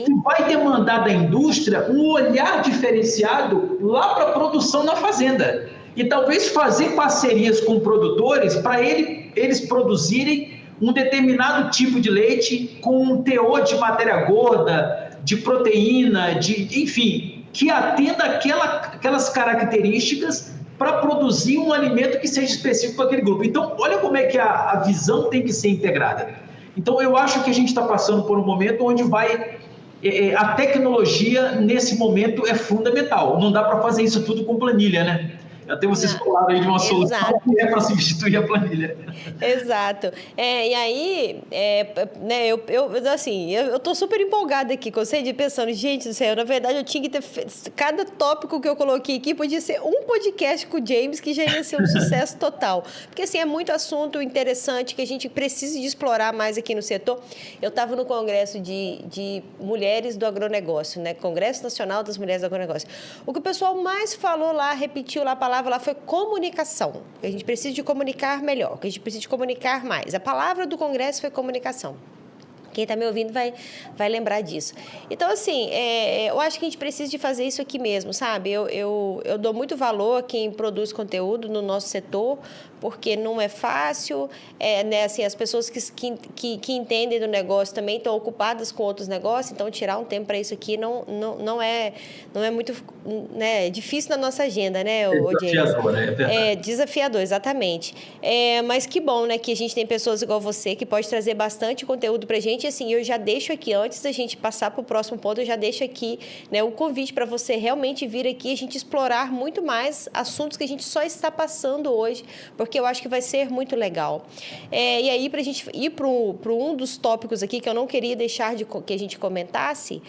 que vai demandar da indústria um olhar diferenciado lá para a produção na fazenda. E talvez fazer parcerias com produtores para eles produzirem um determinado tipo de leite com um teor de matéria gorda, de proteína, enfim... que atenda aquelas características para produzir um alimento que seja específico para aquele grupo. Então, olha como é que a visão tem que ser integrada. Então, eu acho que a gente está passando por um momento onde a tecnologia, nesse momento, é fundamental. Não dá para fazer isso tudo com planilha, né? Até vocês falaram aí de uma solução Exato. que é para substituir a planilha. Exato. E aí, né, eu tô super empolgada aqui, com você, pensando, gente do céu, na verdade eu tinha que ter cada tópico que eu coloquei aqui podia ser um podcast com o James que já ia ser um sucesso total. Porque, assim, é muito assunto interessante que a gente precisa de explorar mais aqui no setor. Eu estava no Congresso de Mulheres do Agronegócio, né? Congresso Nacional das Mulheres do Agronegócio. O que o pessoal mais falou lá, repetiu lá a palavra lá, foi comunicação. A gente precisa de comunicar melhor, que a gente precisa de comunicar mais. A palavra do Congresso foi comunicação. Quem está me ouvindo vai lembrar disso. Então, assim, eu acho que a gente precisa de fazer isso aqui mesmo, sabe? Eu dou muito valor a quem produz conteúdo no nosso setor, porque não é fácil, né? Assim, as pessoas que entendem do negócio também estão ocupadas com outros negócios, então tirar um tempo para isso aqui não é muito, né? É difícil na nossa agenda, né, desafiador, né? É desafiador, exatamente. Mas que bom, né, que a gente tem pessoas igual você que pode trazer bastante conteúdo para a gente. Assim, eu já deixo aqui, antes da gente passar para o próximo ponto, eu já deixo aqui, né, o convite para você realmente vir aqui e a gente explorar muito mais assuntos que a gente só está passando hoje, porque eu acho que vai ser muito legal. E aí, para a gente ir para um dos tópicos aqui que eu não queria deixar que a gente comentasse,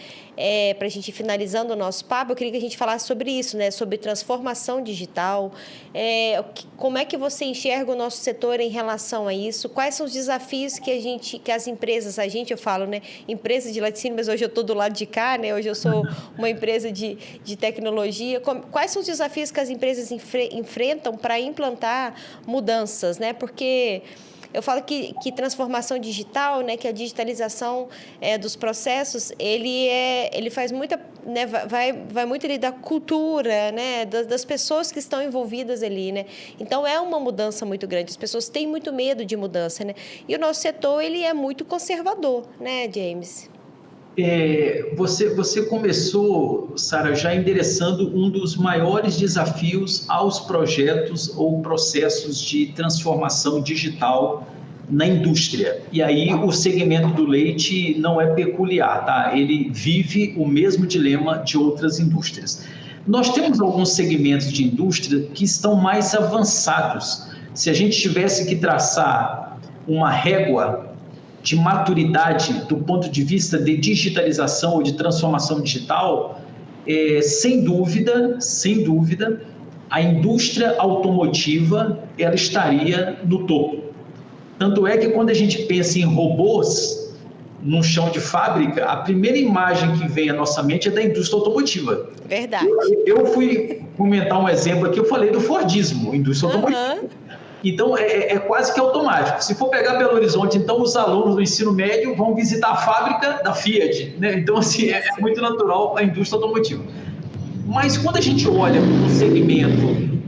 para a gente ir finalizando o nosso papo, eu queria que a gente falasse sobre isso, né, sobre transformação digital, como é que você enxerga o nosso setor em relação a isso, quais são os desafios que as empresas, eu falo, né, empresa de laticínio, mas hoje eu estou do lado de cá, né, hoje eu sou uma empresa de tecnologia. Quais são os desafios que as empresas enfrentam para implantar mudanças, né, porque eu falo que transformação digital, né, que a digitalização dos processos, ele faz muita, né, vai muito ali da cultura, né, das pessoas que estão envolvidas ali, né. Então é uma mudança muito grande. As pessoas têm muito medo de mudança, né. E o nosso setor ele é muito conservador, né, James? Você começou, Sara, já endereçando um dos maiores desafios aos projetos ou processos de transformação digital na indústria. E aí o segmento do leite não é peculiar, tá? Ele vive o mesmo dilema de outras indústrias. Nós temos alguns segmentos de indústria que estão mais avançados. Se a gente tivesse que traçar uma régua de maturidade do ponto de vista de digitalização ou de transformação digital, sem dúvida, a indústria automotiva ela estaria no topo. Tanto é que quando a gente pensa em robôs no chão de fábrica, a primeira imagem que vem à nossa mente é da indústria automotiva. Verdade. Eu fui comentar um exemplo aqui, eu falei do Fordismo, indústria automotiva. Então, é quase que automático. Se for pegar Belo Horizonte, então os alunos do ensino médio vão visitar a fábrica da Fiat, né? Então, assim, é muito natural a indústria automotiva. Mas quando a gente olha para um segmento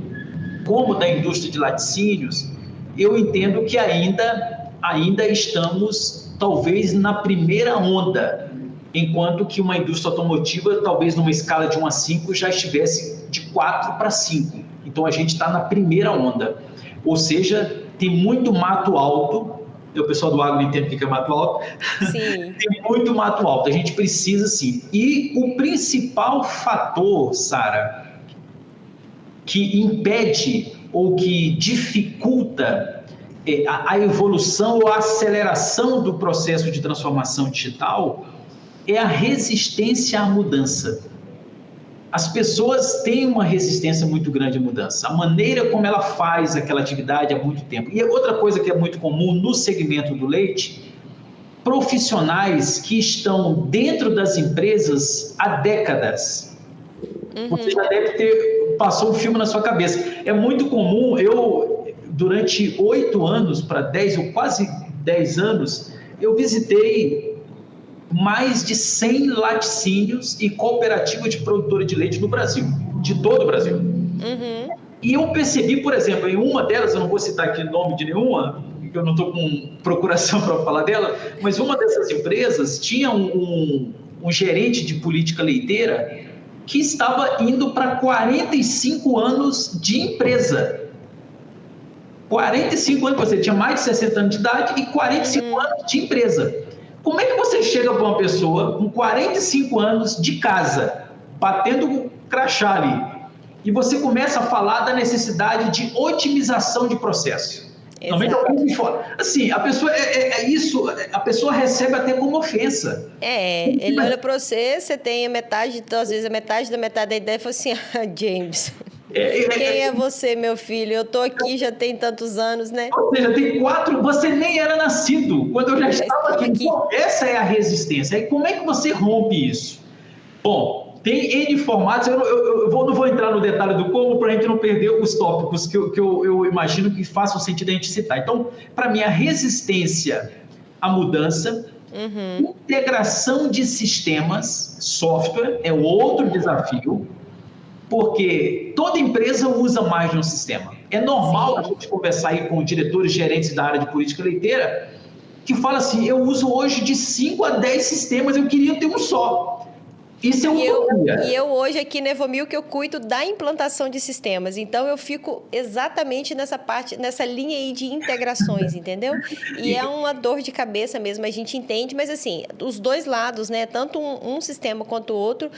como da indústria de laticínios, eu entendo que ainda estamos, talvez, na primeira onda, enquanto que uma indústria automotiva, talvez numa escala de 1 a 5, já estivesse de 4 para 5. Então, a gente está na primeira onda. Ou seja, tem muito mato alto. O pessoal do agro entende o que é mato alto. Sim. Tem muito mato alto. A gente precisa, sim. E o principal fator, Sara, que impede ou que dificulta a evolução ou a aceleração do processo de transformação digital é a resistência à mudança. As pessoas têm uma resistência muito grande à mudança. A maneira como ela faz aquela atividade há muito tempo. E outra coisa que é muito comum no segmento do leite, profissionais que estão dentro das empresas há décadas. Você já deve ter passou um filme na sua cabeça. É muito comum, durante 8 anos para 10 ou quase 10 anos, eu visitei mais de 100 laticínios e cooperativas de produtora de leite no Brasil, de todo o Brasil. E eu percebi, por exemplo, em uma delas, eu não vou citar aqui o nome de nenhuma, porque eu não estou com procuração para falar dela, mas uma dessas empresas tinha um gerente de política leiteira que estava indo para 45 anos de empresa. 45 anos, você tinha mais de 60 anos de idade e 45 anos de empresa. Como é que você chega para uma pessoa com 45 anos de casa, batendo o crachá ali, e você começa a falar da necessidade de otimização de processo. Assim, a pessoa isso, a pessoa recebe até como ofensa. Ele olha para você, você tem a metade, então, às vezes a metade da ideia e fala assim, James, quem é você, meu filho? Eu tô aqui já tem tantos anos, né? Ou seja, tem 4, você nem era nascido quando eu já estava aqui. Então, essa é a resistência. E como é que você rompe isso? Bom, tem N formatos, eu não vou entrar no detalhe do como para a gente não perder os tópicos que eu imagino que façam sentido a gente citar. Então, para mim, a resistência à mudança, integração de sistemas, software, é outro desafio, porque toda empresa usa mais de um sistema. É normal a gente conversar aí com diretores, gerentes da área de política leiteira, que fala assim, eu uso hoje de 5 a 10 sistemas, eu queria ter um só. Isso é utopia. E eu hoje aqui na Evomilk eu cuido da implantação de sistemas, então eu fico exatamente nessa linha aí de integrações, entendeu? E é uma dor de cabeça mesmo, a gente entende, mas assim, os dois lados, né? Tanto um sistema quanto o outro,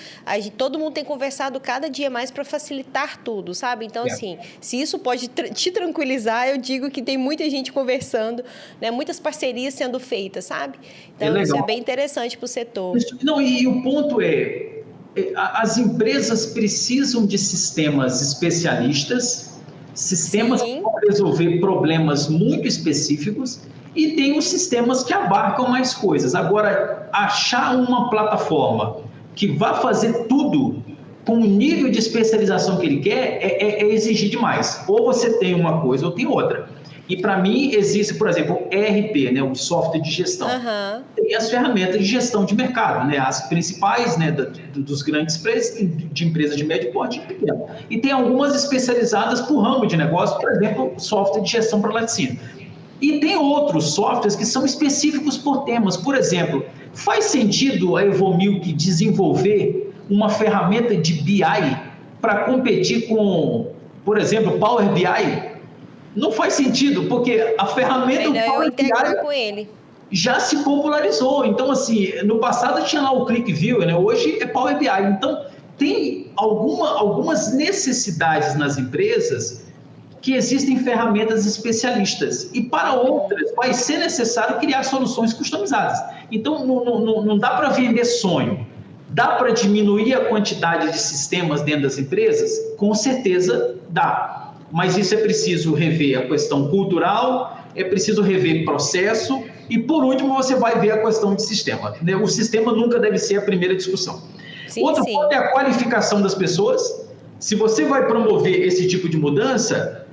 todo mundo tem conversado cada dia mais para facilitar tudo, sabe? Então, assim, se isso pode te tranquilizar, eu digo que tem muita gente conversando, né? Muitas parcerias sendo feitas, sabe? Então, isso é bem interessante para o setor. Não, e o ponto as empresas precisam de sistemas especialistas, sistemas que vão resolver problemas muito específicos, e tem os sistemas que abarcam mais coisas. Agora, achar uma plataforma que vá fazer tudo com o nível de especialização que ele quer é exigir demais. Ou você tem uma coisa ou tem outra. E para mim existe, por exemplo, o ERP, né, o software de gestão. Tem as ferramentas de gestão de mercado, né, as principais, né, dos grandes de empresas de médio porte e pequeno. E tem algumas especializadas por ramo de negócio, por exemplo, software de gestão para laticínio. E tem outros softwares que são específicos por temas. Por exemplo, faz sentido a Evomilk desenvolver uma ferramenta de BI para competir com, por exemplo, Power BI? Não faz sentido, porque a ferramenta do Power BI já se popularizou. Então, assim, no passado tinha lá o ClickView, né? Hoje é Power BI. Então, tem algumas necessidades nas empresas que existem ferramentas especialistas. E para outras, vai ser necessário criar soluções customizadas. Então, não dá para vender sonho. Dá para diminuir a quantidade de sistemas dentro das empresas? Com certeza dá. Mas isso é preciso rever a questão cultural, é preciso rever processo e, por último, você vai ver a questão de sistema. O sistema nunca deve ser a primeira discussão. Outro ponto é a qualificação das pessoas. Se você vai promover esse tipo de mudança,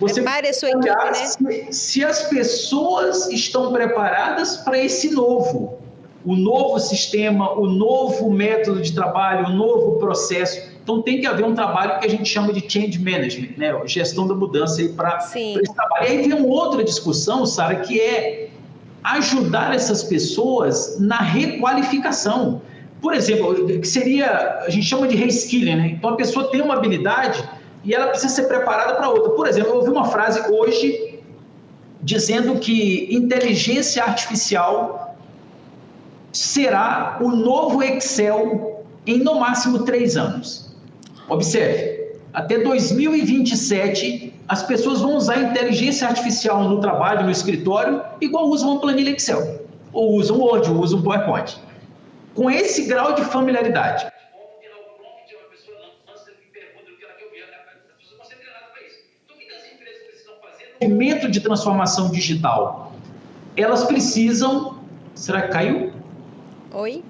você prepare a sua equipe, né? Se as pessoas estão preparadas para esse novo, o novo sistema, o novo método de trabalho, o novo processo. Então, tem que haver um trabalho que a gente chama de change management, né? Gestão da mudança para esse trabalho. E aí vem uma outra discussão, Sara, que é ajudar essas pessoas na requalificação. Por exemplo, que seria, a gente chama de reskilling, né? Então, a pessoa tem uma habilidade e ela precisa ser preparada para outra. Por exemplo, eu ouvi uma frase hoje dizendo que inteligência artificial será o novo Excel em, no máximo, 3 anos. Observe, até 2027, as pessoas vão usar inteligência artificial no trabalho, no escritório, igual usam uma planilha Excel, ou usam Word, ou usam PowerPoint. Com esse grau de familiaridade. O movimento de transformação digital, elas precisam... Será que caiu? Oi,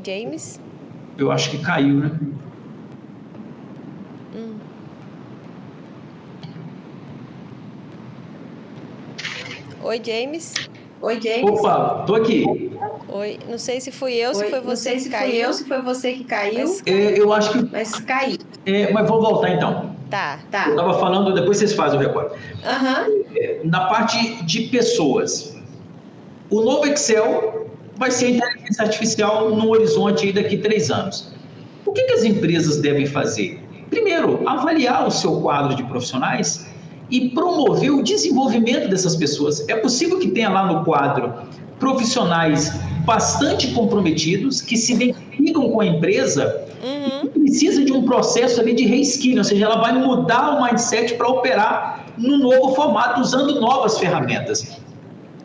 James? Eu acho que caiu, né? Oi, James? Opa, tô aqui. Oi, não sei se fui eu, se foi você que caiu. Se foi você que caiu. Eu acho que... Mas caiu. Mas vou voltar então. Tá. Eu estava falando, depois vocês fazem o recorte. Na parte de pessoas. O novo Excel vai ser inteligência artificial no horizonte aí daqui 3 anos. O que as empresas devem fazer? Primeiro, avaliar o seu quadro de profissionais e promover o desenvolvimento dessas pessoas. É possível que tenha lá no quadro profissionais bastante comprometidos, que se identificam com a empresa e precisa de um processo ali de reskilling, ou seja, ela vai mudar o mindset para operar no novo formato, usando novas ferramentas.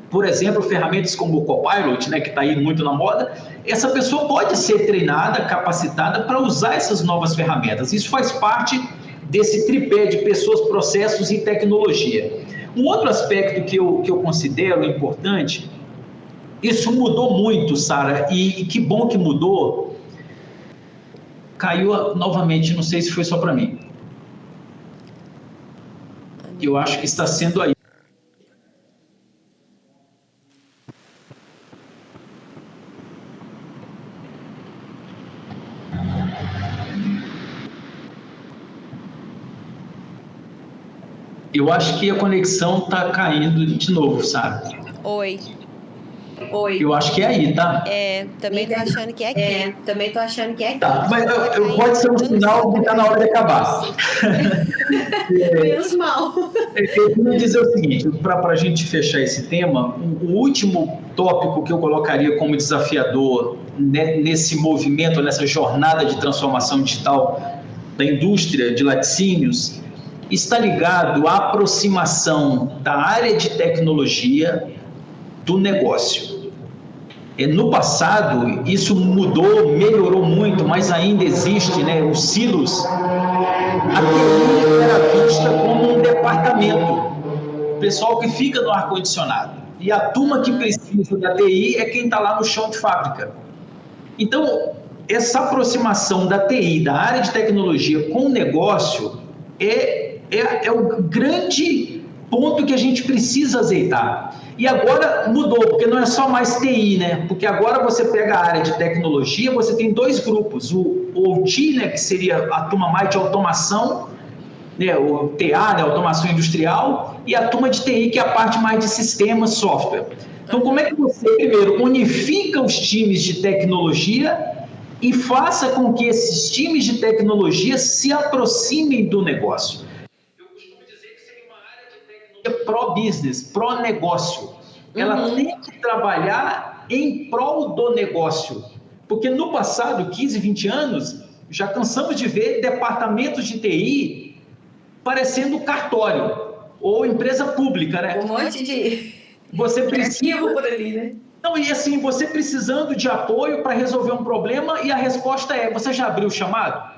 Por exemplo, ferramentas como o Copilot, né, que está aí muito na moda, essa pessoa pode ser treinada, capacitada para usar essas novas ferramentas. Isso faz parte desse tripé de pessoas, processos e tecnologia. Um outro aspecto que eu considero importante, isso mudou muito, Sara, e que bom que mudou. Caiu novamente, não sei se foi só para mim. Eu acho que está sendo aí. Eu acho que a conexão está caindo de novo, sabe? Oi. Eu acho que é aí, tá? Também tô achando que é aqui. Tá, mas pode ser um sinal que está na hora de acabar. Menos mal. Eu queria dizer o seguinte, para a gente fechar esse tema, o último tópico que eu colocaria como desafiador nesse movimento, nessa jornada de transformação digital da indústria de laticínios, está ligado à aproximação da área de tecnologia do negócio. No passado, isso mudou, melhorou muito, mas ainda existe, né, os silos. A TI era vista como um departamento, o pessoal que fica no ar-condicionado. E a turma que precisa da TI é quem está lá no chão de fábrica. Então, essa aproximação da TI, da área de tecnologia com o negócio, é o grande ponto que a gente precisa azeitar. E agora mudou, porque não é só mais TI, né? Porque agora você pega a área de tecnologia, você tem dois grupos, o OT, né, que seria a turma mais de automação, né, o TA, né, automação industrial, e a turma de TI, que é a parte mais de sistemas, software. Então, como é que você, primeiro, unifica os times de tecnologia e faça com que esses times de tecnologia se aproximem do negócio? Pró-business, pró-negócio. Ela tem que trabalhar em prol do negócio. Porque no passado, 15, 20 anos, já cansamos de ver departamentos de TI parecendo cartório ou empresa pública, né? Um monte de você precisa arquivo por ali, né? Não, e assim, você precisando de apoio para resolver um problema e a resposta é, você já abriu o chamado?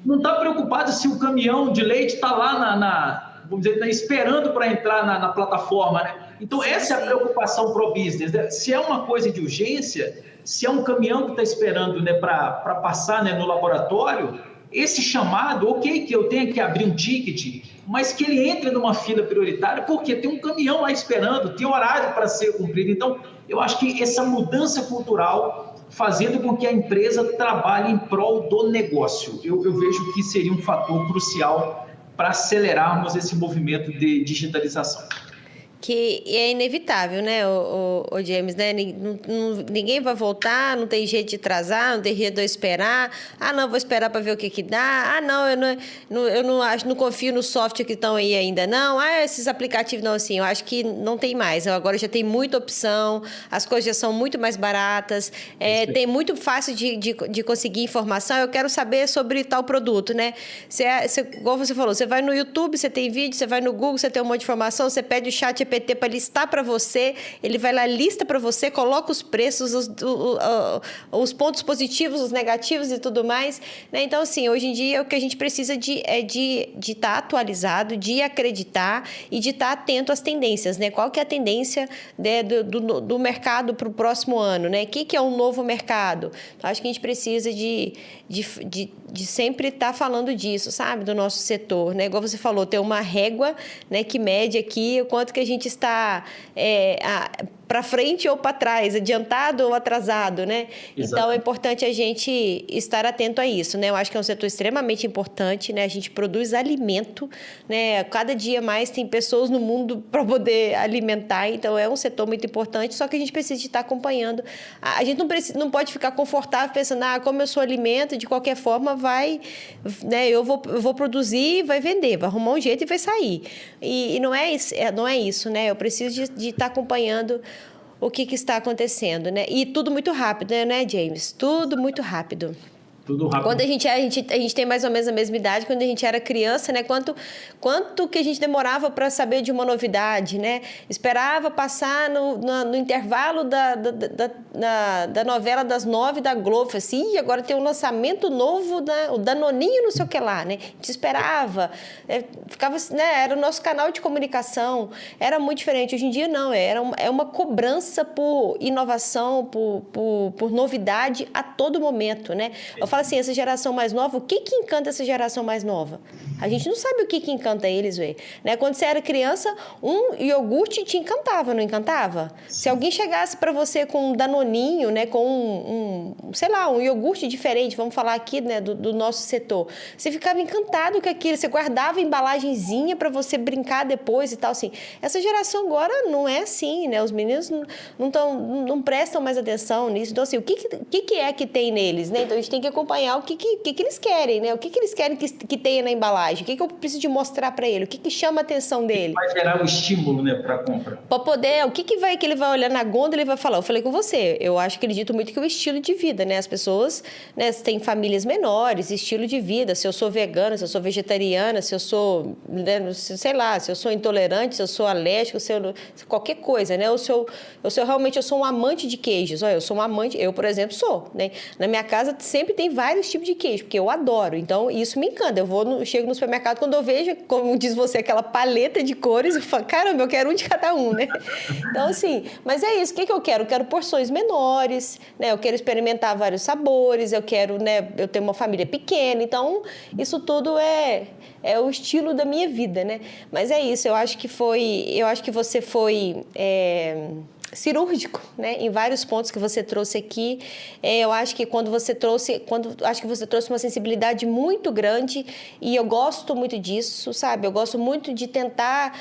Não está preocupado se o caminhão de leite está lá vamos dizer, esperando para entrar na plataforma, né? Então, essa é a preocupação pro business, né? Se é uma coisa de urgência, se é um caminhão que está esperando, né, para passar, né, no laboratório, esse chamado, ok, que eu tenha que abrir um ticket, mas que ele entre numa fila prioritária, porque tem um caminhão lá esperando, tem horário para ser cumprido. Então, eu acho que essa mudança cultural fazendo com que a empresa trabalhe em prol do negócio, eu vejo que seria um fator crucial para acelerarmos esse movimento de digitalização. Que é inevitável, né, o James, né? Ninguém vai voltar, não tem jeito de atrasar, não tem jeito de eu esperar. Não, vou esperar para ver o que dá. Eu não confio no software que estão aí ainda, não. Esses aplicativos não, assim, eu acho que não tem mais. Agora já tem muita opção, as coisas já são muito mais baratas, tem muito fácil de conseguir informação. Eu quero saber sobre tal produto, né? Igual você falou, você vai no YouTube, você tem vídeo, você vai no Google, você tem um monte de informação, você pede o chat GPT para listar para você, ele vai lá, lista para você, coloca os preços, os pontos positivos, os negativos e tudo mais, né? Então, assim, hoje em dia o que a gente precisa é de estar atualizado, de acreditar e de estar atento às tendências, né? Qual que é a tendência, né, do mercado para o próximo ano, né? O que é um novo mercado? Então, acho que a gente precisa de sempre estar falando disso, sabe? Do nosso setor, né? Igual você falou, ter uma régua, né, que mede aqui o quanto que a gente está para frente ou para trás, adiantado ou atrasado, né? Exato. Então, é importante a gente estar atento a isso, né? Eu acho que é um setor extremamente importante, né? A gente produz alimento, né? Cada dia mais tem pessoas no mundo para poder alimentar, então é um setor muito importante, só que a gente precisa de estar acompanhando. A gente não pode ficar confortável pensando, como eu sou alimento, de qualquer forma vai, né? Eu vou produzir, vai vender, vai arrumar um jeito e vai sair. E não é isso, né? Eu preciso de estar acompanhando o que está acontecendo, né? E tudo muito rápido, né, James? Tudo muito rápido. Tudo rápido. Quando a gente tem mais ou menos a mesma idade, quando a gente era criança, né? Quanto que a gente demorava para saber de uma novidade, né? Esperava passar no intervalo da novela das 9 da Globo, assim, e agora tem um lançamento novo, o Danoninho não sei o que lá, né? A gente esperava, ficava, né? Era o nosso canal de comunicação, era muito diferente. Hoje em dia, não, é uma cobrança por inovação, por novidade a todo momento, né? Eu falo assim, essa geração mais nova, o que encanta essa geração mais nova? A gente não sabe o que encanta eles, né? Quando você era criança, um iogurte te encantava, não encantava? Sim. Se alguém chegasse para você com um danoninho, né? Com sei lá, um iogurte diferente, vamos falar aqui, né? Do nosso setor. Você ficava encantado com aquilo, você guardava a embalagenzinha para você brincar depois e tal, assim. Essa geração agora não é assim, né? Os meninos não prestam mais atenção nisso. Então, assim, o que é que tem neles, né? Então, a gente tem que acompanhar o que eles querem, né? O que eles querem que tenha na embalagem? O que eu preciso de mostrar para ele? O que chama a atenção dele? Vai gerar um estímulo, né, para a compra. Para poder, o que ele vai olhar na gôndola e vai falar? Eu falei com você, eu acredito muito que o estilo de vida, né? As pessoas, né, têm famílias menores, estilo de vida. Se eu sou vegana, se eu sou vegetariana, se eu sou, né, sei lá, se eu sou intolerante, se eu sou alérgico, qualquer coisa, né? Realmente eu sou um amante de queijos. Olha, eu sou um amante, eu, por exemplo, sou, né? Na minha casa sempre tem vários tipos de queijo, porque eu adoro. Então, isso me encanta. Eu chego no supermercado, quando eu vejo, como diz você, aquela paleta de cores, eu falo, caramba, eu quero um de cada um, né? Então, assim, mas é isso. O que eu quero? Eu quero porções menores, né? Eu quero experimentar vários sabores, eu quero, né? Eu tenho uma família pequena, então, isso tudo é o estilo da minha vida, né? Mas é isso, eu acho que você foi cirúrgico, né? Em vários pontos que você trouxe aqui. Eu acho que você trouxe uma sensibilidade muito grande e eu gosto muito disso, sabe? Eu gosto muito de tentar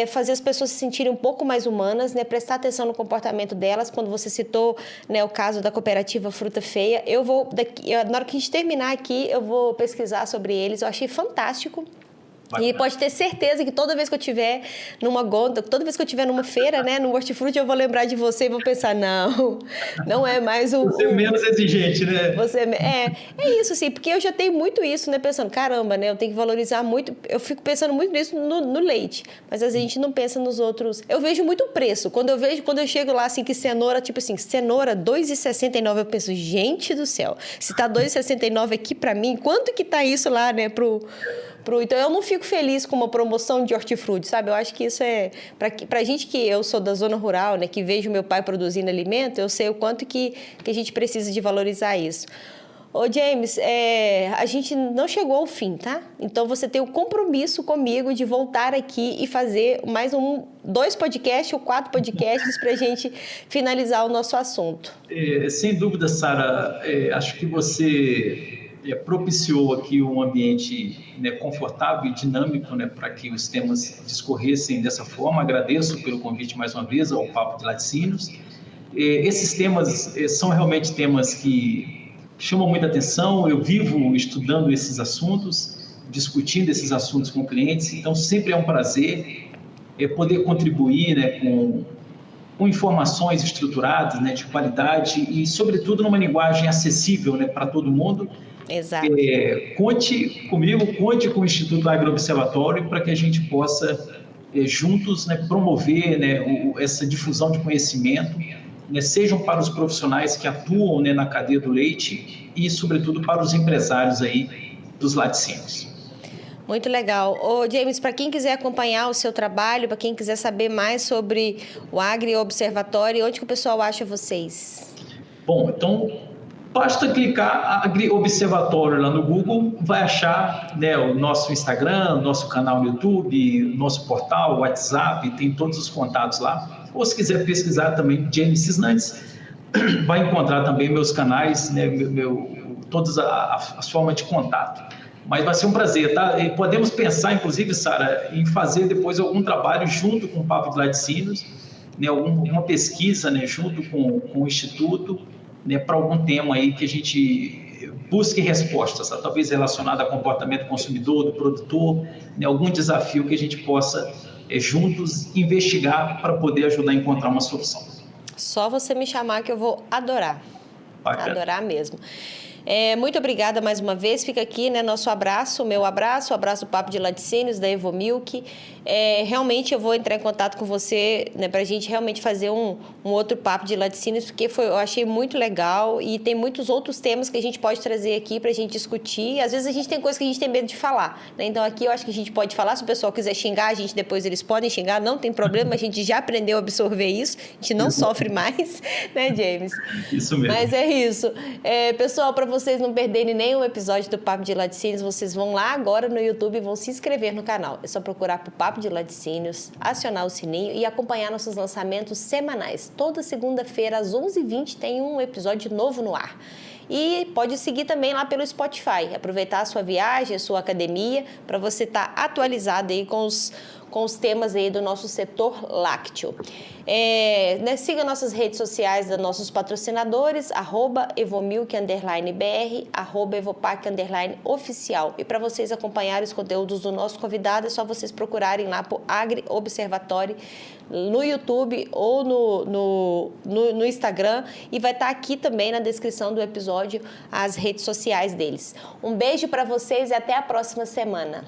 fazer as pessoas se sentirem um pouco mais humanas, né? Prestar atenção no comportamento delas. Quando você citou, né, o caso da cooperativa Fruta Feia, na hora que a gente terminar aqui, eu vou pesquisar sobre eles. Eu achei fantástico. E pode ter certeza que toda vez que eu estiver numa gôndola, toda vez que eu estiver numa feira, né, no hortifruti, eu vou lembrar de você e vou pensar, não é mais o... Você é menos exigente, né? É isso, assim, porque eu já tenho muito isso, né, pensando, caramba, né, eu tenho que valorizar muito, eu fico pensando muito nisso no leite, mas às vezes a gente não pensa nos outros. Eu vejo muito preço, quando eu chego lá, assim, que cenoura, tipo assim, cenoura R$2,69, eu penso, gente do céu, se tá R$2,69 aqui pra mim, quanto que tá isso lá, né, então, eu não fico feliz com uma promoção de hortifruti, sabe? Eu acho que isso pra gente que eu sou da zona rural, né? Que vejo meu pai produzindo alimento, eu sei o quanto que a gente precisa de valorizar isso. Ô, James, a gente não chegou ao fim, tá? Então, você tem o compromisso comigo de voltar aqui e fazer mais 2 podcasts ou 4 podcasts para a gente finalizar o nosso assunto. Sem dúvida, Sara, acho que você propiciou aqui um ambiente, né, confortável e dinâmico, né, para que os temas discorressem dessa forma. Agradeço pelo convite mais uma vez ao Papo de Laticínios. Esses temas são realmente temas que chamam muita atenção. Eu vivo estudando esses assuntos, discutindo esses assuntos com clientes, então sempre é um prazer poder contribuir, né, com informações estruturadas, né, de qualidade e, sobretudo, numa linguagem acessível, né, para todo mundo. Exato. Conte comigo, conte com o Instituto Agroobservatório para que a gente possa, juntos, né, promover, né, essa difusão de conhecimento, né, sejam para os profissionais que atuam, né, na cadeia do leite e, sobretudo, para os empresários aí dos laticínios. Muito legal. Ô, James, para quem quiser acompanhar o seu trabalho, para quem quiser saber mais sobre o Agroobservatório, onde que o pessoal acha vocês? Bom, então, basta clicar Agroobservatório lá no Google, vai achar, né, o nosso Instagram, o nosso canal no YouTube, nosso portal, WhatsApp, tem todos os contatos lá. Ou se quiser pesquisar também James Cisnantes, vai encontrar também meus canais, né, todas as formas de contato. Mas vai ser um prazer, tá? E podemos pensar, inclusive, Sara, em fazer depois algum trabalho junto com o Papo de Laticínios, né, alguma pesquisa, né, junto com o Instituto, né, para algum tema aí que a gente busque respostas, tá? Talvez relacionado ao comportamento do consumidor, do produtor, né, algum desafio que a gente possa juntos investigar para poder ajudar a encontrar uma solução. Só você me chamar que eu vou adorar. Bacana. Adorar mesmo. Muito obrigada mais uma vez. Fica aqui, né, nosso abraço, meu abraço, o abraço do Papo de Laticínios, da Evomilk. Realmente eu vou entrar em contato com você, né, para a gente realmente fazer um outro Papo de Laticínios, porque eu achei muito legal e tem muitos outros temas que a gente pode trazer aqui para a gente discutir. Às vezes a gente tem coisas que a gente tem medo de falar, né? Então aqui eu acho que a gente pode falar. Se o pessoal quiser xingar, a gente depois eles podem xingar, não tem problema, a gente já aprendeu a absorver isso, a gente não sofre mais, né, James? Isso mesmo. Mas é isso. Pessoal, para vocês não perderem nenhum episódio do Papo de Laticínios, vocês vão lá agora no YouTube e vão se inscrever no canal. É só procurar por Papo de Laticínios, acionar o sininho e acompanhar nossos lançamentos semanais. Toda segunda-feira, às 11h20, tem um episódio novo no ar. E pode seguir também lá pelo Spotify, aproveitar a sua viagem, a sua academia, para você estar atualizado aí com os temas aí do nosso setor lácteo. Siga nossas redes sociais dos nossos patrocinadores, @evomilk_br, @evopac_oficial. E para vocês acompanharem os conteúdos do nosso convidado, é só vocês procurarem lá por Agri Observatório no YouTube ou no Instagram, e vai estar aqui também na descrição do episódio as redes sociais deles. Um beijo para vocês e até a próxima semana.